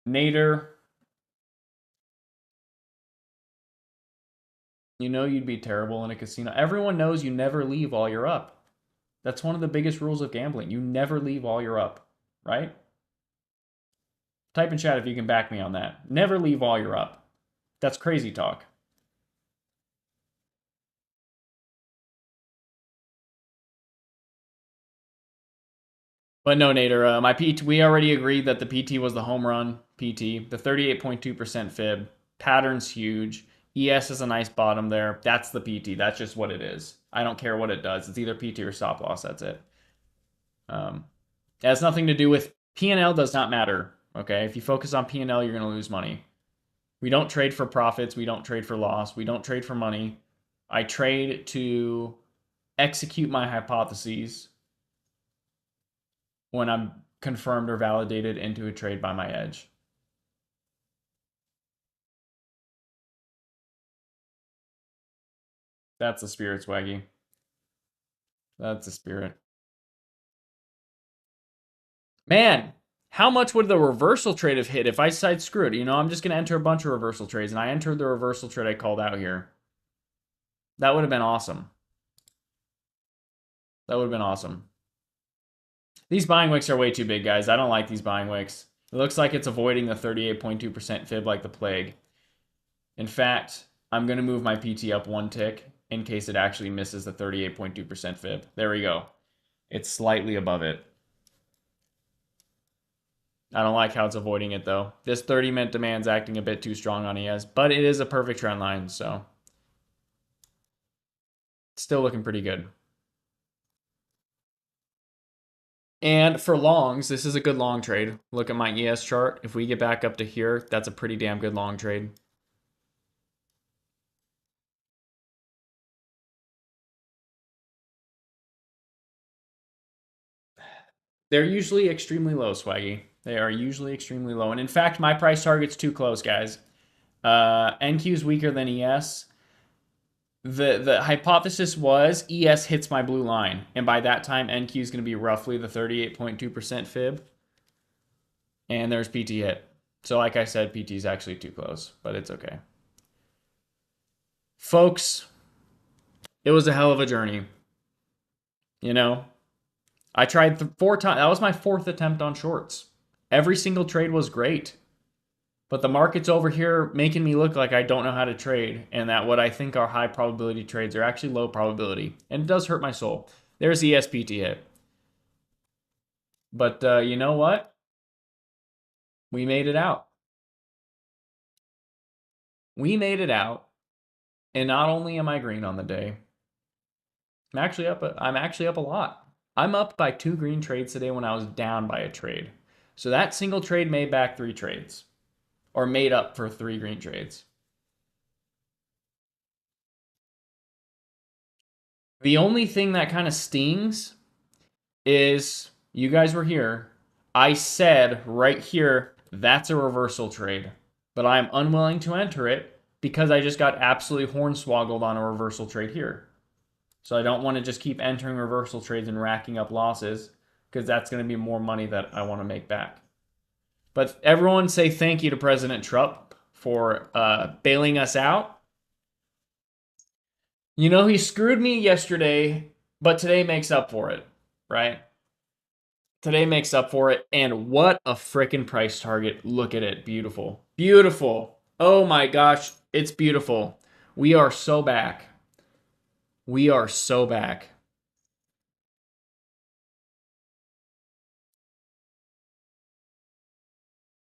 Nader, you know you'd be terrible in a casino. Everyone knows you never leave while you're up. That's one of the biggest rules of gambling. You never leave while you're up, right? Type in chat if you can back me on that. Never leave while you're up. That's crazy talk. But no, Nader, my PT, we already agreed that the PT was the home run PT. The 38.2% fib. Pattern's huge. ES is a nice bottom there. That's the PT. That's just what it is. I don't care what it does. It's either PT or stop loss. That's it. It has nothing to do with P&L. Does not matter. Okay, if you focus on P&L, you're going to lose money. We don't trade for profits. We don't trade for loss. We don't trade for money. I trade to execute my hypotheses when I'm confirmed or validated into a trade by my edge. That's the spirit, Swaggy. That's the spirit. Man, how much would the reversal trade have hit if I side screwed? You know, I'm just going to enter a bunch of reversal trades, and I entered the reversal trade I called out here. That would have been awesome. That would have been awesome. These buying wicks are way too big, guys. I don't like these buying wicks. It looks like it's avoiding the 38.2% fib like the plague. In fact, I'm going to move my PT up one tick in case it actually misses the 38.2% fib. There we go. It's slightly above it. I don't like how it's avoiding it, though. This 30-minute demand's acting a bit too strong on ES, but it is a perfect trend line, so it's still looking pretty good. And for longs, this is a good long trade. Look at my ES chart. If we get back up to here, that's a pretty damn good long trade. They're usually extremely low, Swaggy. They are usually extremely low. And in fact, my price target's too close, guys. NQ is weaker than ES. The hypothesis was ES hits my blue line. And by that time, NQ is going to be roughly the 38.2% fib. And there's PT hit. So like I said, PT is actually too close, but it's okay. Folks, it was a hell of a journey. You know, I tried 4 times. That was my 4th attempt on shorts. Every single trade was great. But the market's over here making me look like I don't know how to trade and that what I think are high probability trades are actually low probability. And it does hurt my soul. There's the SPT hit. But you know what? We made it out. We made it out. And not only am I green on the day, I'm actually up a lot. I'm up by 2 green trades today when I was down by a trade. So that single trade made back 3 trades. Or made up for 3 green trades. The only thing that kind of stings is you guys were here. I said right here, that's a reversal trade. But I'm unwilling to enter it because I just got absolutely hornswoggled on a reversal trade here. So I don't want to just keep entering reversal trades and racking up losses because that's going to be more money that I want to make back. But everyone say thank you to President Trump for bailing us out. You know, he screwed me yesterday, but today makes up for it, right? Today makes up for it. And what a freaking price target. Look at it. Beautiful. Beautiful. Oh my gosh. It's beautiful. We are so back. We are so back.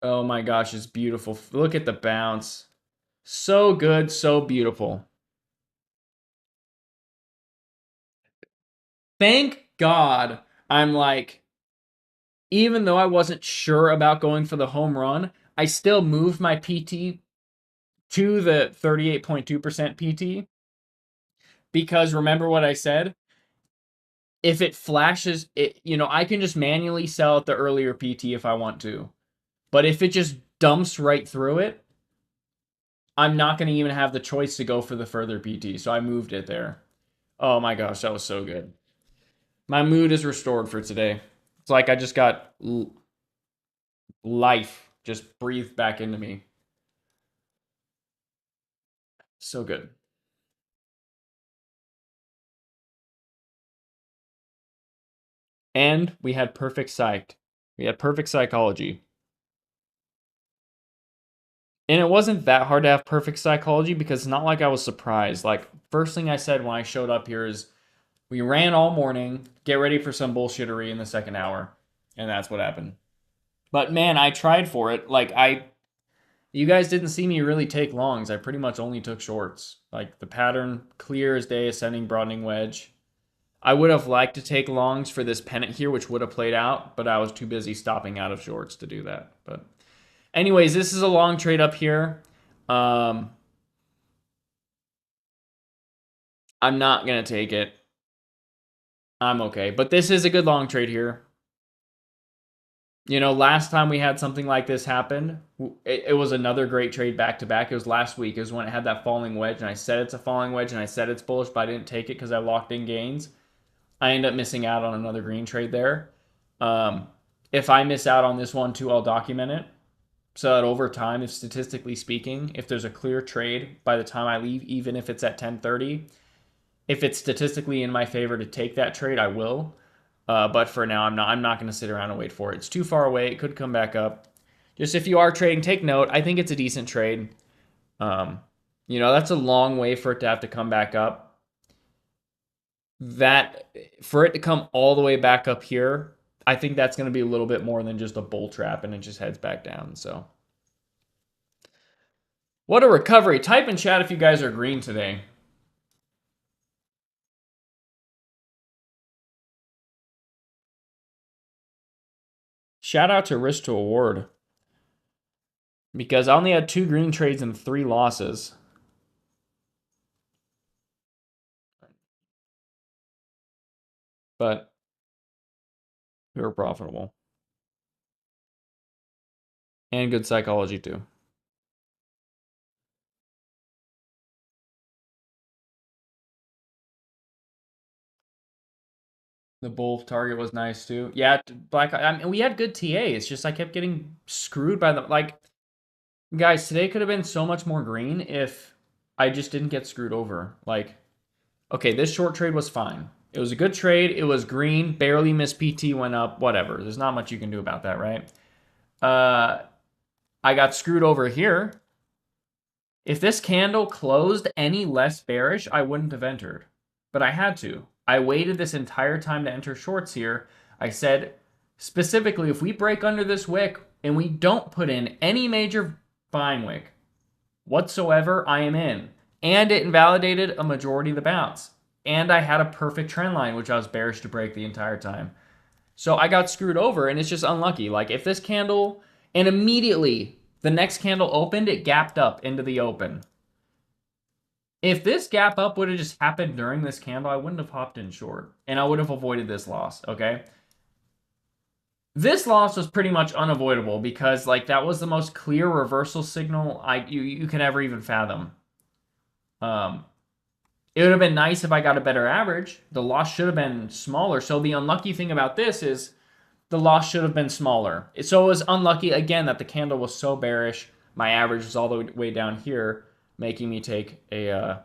Oh my gosh. It's beautiful. Look at the bounce. So good. So beautiful. Thank God I'm like, even though I wasn't sure about going for the home run, I still moved my PT to the 38.2% PT because remember what I said? If it flashes, I can just manually sell at the earlier PT if I want to. But if it just dumps right through it, I'm not going to even have the choice to go for the further PT. So I moved it there. Oh my gosh, that was so good. My mood is restored for today. It's like I just got life just breathed back into me. So good. And we had perfect psych. We had perfect psychology. And it wasn't that hard to have perfect psychology because it's not like I was surprised. Like, first thing I said when I showed up here is we ran all morning, get ready for some bullshittery in the second hour. And that's what happened. But man, I tried for it. You guys didn't see me really take longs. I pretty much only took shorts. Like the pattern, clear as day, ascending, broadening wedge. I would have liked to take longs for this pennant here, which would have played out, but I was too busy stopping out of shorts to do that. But anyways, this is a long trade up here. I'm not going to take it. I'm okay. But this is a good long trade here. You know, last time we had something like this happen, it was another great trade back to back. It was last week. It was when it had that falling wedge, and I said it's a falling wedge, and I said it's bullish, but I didn't take it because I locked in gains. I end up missing out on another green trade there. If I miss out on this one too, I'll document it. So that over time, if statistically speaking, if there's a clear trade by the time I leave, even if it's at 10:30, if it's statistically in my favor to take that trade, I will. But for now, I'm not going to sit around and wait for it. It's too far away. It could come back up. Just if you are trading, take note. I think it's a decent trade. That's a long way for it to have to come back up. That for it to come all the way back up here, I think that's going to be a little bit more than just a bull trap, and it just heads back down. So, what a recovery! Type in chat if you guys are green today. Shout out to Risk to Award. Because I only had 2 green trades and 3 losses. But we were profitable. And good psychology too. The bull target was nice too. Yeah, black. I mean, we had good TA. It's just I kept getting screwed by the guys. Today could have been so much more green if I just didn't get screwed over. Okay, this short trade was fine. It was a good trade. It was green. Barely missed PT. Went up. Whatever. There's not much you can do about that, right? I got screwed over here. If this candle closed any less bearish, I wouldn't have entered. But I had to. I waited this entire time to enter shorts here. I said, specifically, if we break under this wick and we don't put in any major buying wick whatsoever, I am in. And it invalidated a majority of the bounce. And I had a perfect trend line, which I was bearish to break the entire time. So I got screwed over, and it's just unlucky. Like, if this candle, and immediately the next candle opened, it gapped up into the open. If this gap up would have just happened during this candle, I wouldn't have hopped in short, and I would have avoided this loss, okay? This loss was pretty much unavoidable because, that was the most clear reversal signal you can ever even fathom. It would have been nice if I got a better average. The loss should have been smaller. So the unlucky thing about this is the loss should have been smaller. So it was unlucky, again, that the candle was so bearish. My average was all the way down here, making me take a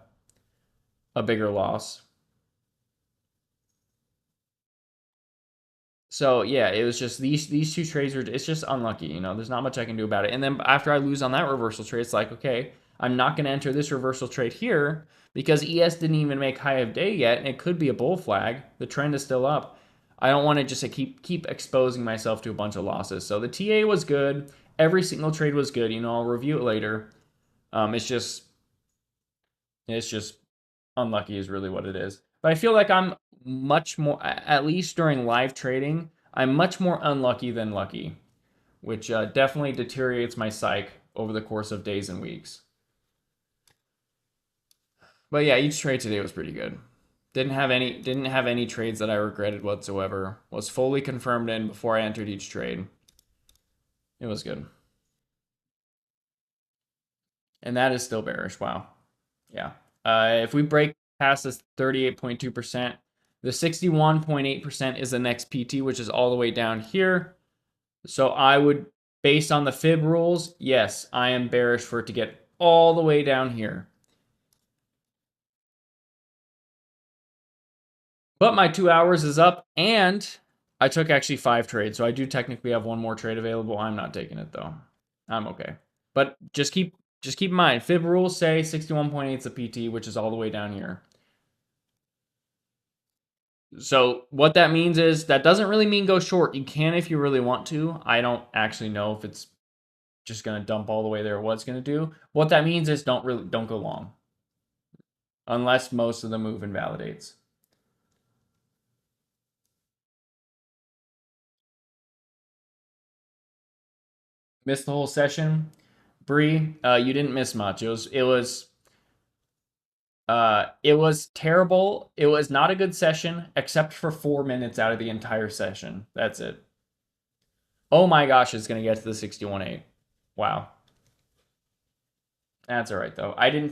a bigger loss. So yeah, it was just these two trades are, it's just unlucky, you know. There's not much I can do about it. And then after I lose on that reversal trade, it's like, okay, I'm not going to enter this reversal trade here because ES didn't even make high of day yet, and it could be a bull flag. The trend is still up. I don't want to just keep exposing myself to a bunch of losses. So the TA was good. Every single trade was good. You know, I'll review it later. It's just unlucky is really what it is. But I feel like I'm much more, at least during live trading, I'm much more unlucky than lucky, which definitely deteriorates my psyche over the course of days and weeks. But yeah, each trade today was pretty good. Didn't have any trades that I regretted whatsoever. Was fully confirmed in before I entered each trade. It was good. And that is still bearish. Wow. Yeah. If we break past this 38.2%, the 61.8% is the next PT, which is all the way down here. So I would, based on the fib rules, yes, I am bearish for it to get all the way down here. But my 2 hours is up, and I took actually 5 trades, so I do technically have one more trade available. I'm not taking it though. I'm okay. But just keep in mind, fib rules say 61.8 is a PT, which is all the way down here. So what that means is that doesn't really mean go short. You can if you really want to. I don't actually know if it's just going to dump all the way there, what it's going to do. What that means is don't go long unless most of the move invalidates. Missed the whole session. Bree, you didn't miss much. It was terrible. It was not a good session except for 4 minutes out of the entire session. That's it. Oh my gosh, it's going to get to the 61.8. Wow. That's all right though. I don't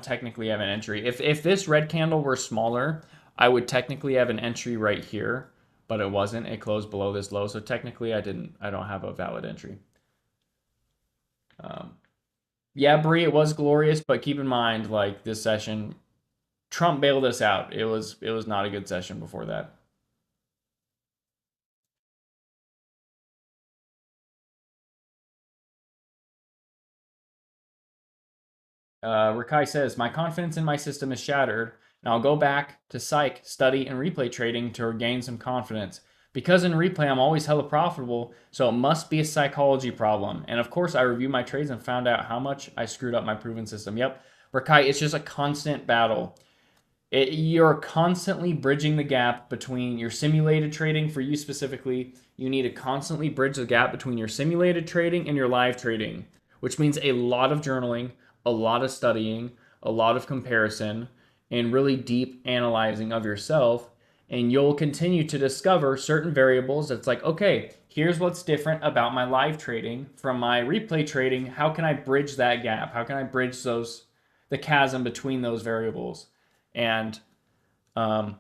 technically have an entry. If this red candle were smaller, I would technically have an entry right here, but it wasn't. It closed below this low, so technically I don't have a valid entry. Yeah, Bree, it was glorious, but keep in mind, like this session, Trump bailed us out. It was not a good session before that. Rakai says, my confidence in my system is shattered, and I'll go back to psych, study, and replay trading to regain some confidence. Because in replay, I'm always hella profitable, so it must be a psychology problem. And of course, I reviewed my trades and found out how much I screwed up my proven system. Yep, Rakai, it's just a constant battle. You're constantly bridging the gap between your simulated trading. For you specifically, you need to constantly bridge the gap between your simulated trading and your live trading, which means a lot of journaling, a lot of studying, a lot of comparison, and really deep analyzing of yourself. And you'll continue to discover certain variables that's like, okay, here's what's different about my live trading from my replay trading. How can I bridge that gap? How can I bridge the chasm between those variables? And I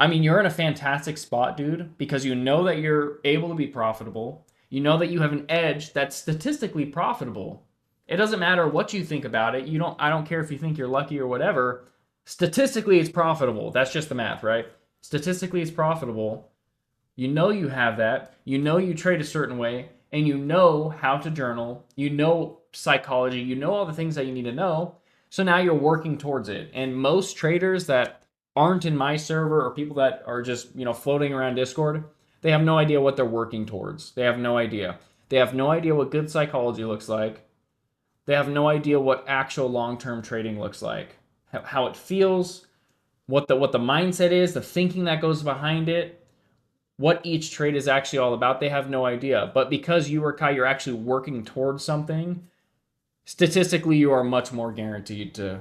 mean, you're in a fantastic spot, dude, because you know that you're able to be profitable. You know that you have an edge that's statistically profitable. It doesn't matter what you think about it. I don't care if you think you're lucky or whatever. Statistically, it's profitable. That's just the math, right? Statistically, it's profitable. You know you have that. You know you trade a certain way, and you know how to journal. You know psychology. You know all the things that you need to know. So now you're working towards it. And most traders that aren't in my server or people that are just, floating around Discord, they have no idea what they're working towards. They have no idea. They have no idea what good psychology looks like. They have no idea what actual long-term trading looks like. How it feels, what the mindset is, the thinking that goes behind it, what each trade is actually all about. They have no idea. But because you, Kai, you're actually working towards something, statistically, you are much more guaranteed to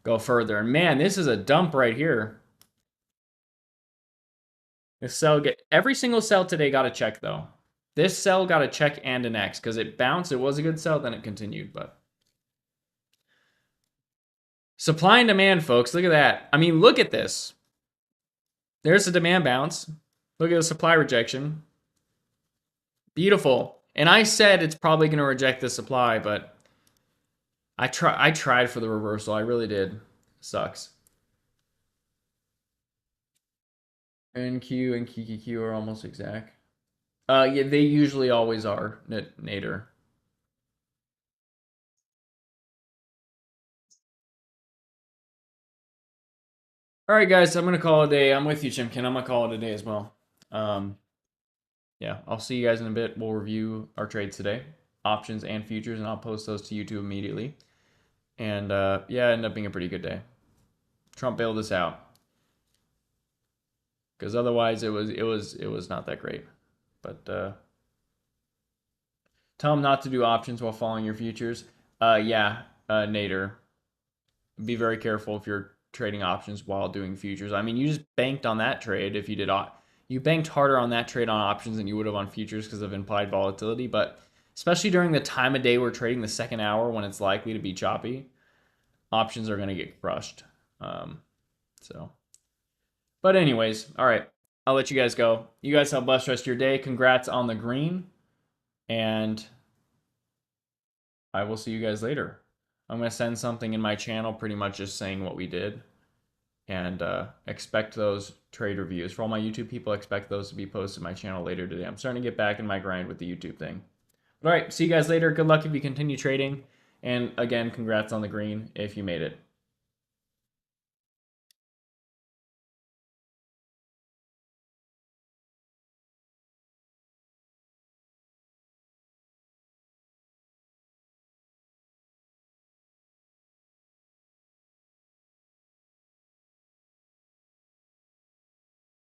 go further. And man, this is a dump right here. Every single sell today got a check though. This sell got a check and an X because it bounced. It was a good sell, then it continued. But supply and demand, folks. Look at that. I mean, look at this. There's the demand bounce. Look at the supply rejection. Beautiful. And I said it's probably going to reject the supply, but I tried for the reversal. I really did. Sucks. NQ and KikiQ are almost exact. Yeah, they usually always are, Nader. All right, guys, I'm gonna call it a day. I'm with you, Chimkin. I'm gonna call it a day as well. Um, yeah, I'll see you guys in a bit. We'll review our trades today, options and futures, and I'll post those to YouTube immediately. And yeah, it ended up being a pretty good day. Trump bailed us out because otherwise it was not that great. But tell them not to do options while following your futures. Yeah, Nader, be very careful if you're trading options while doing futures. I mean, you just banked on that trade if you did. You banked harder on that trade on options than you would have on futures because of implied volatility. But especially during the time of day we're trading the second hour when it's likely to be choppy, options are going to get crushed. So, but anyways, all right, I'll let you guys go. You guys have a blessed rest of your day. Congrats on the green, and I will see you guys later. I'm going to send something in my channel pretty much just saying what we did. And expect those trade reviews. For all my YouTube people, expect those to be posted to my channel later today. I'm starting to get back in my grind with the YouTube thing. All right, see you guys later. Good luck if you continue trading. And again, congrats on the green if you made it.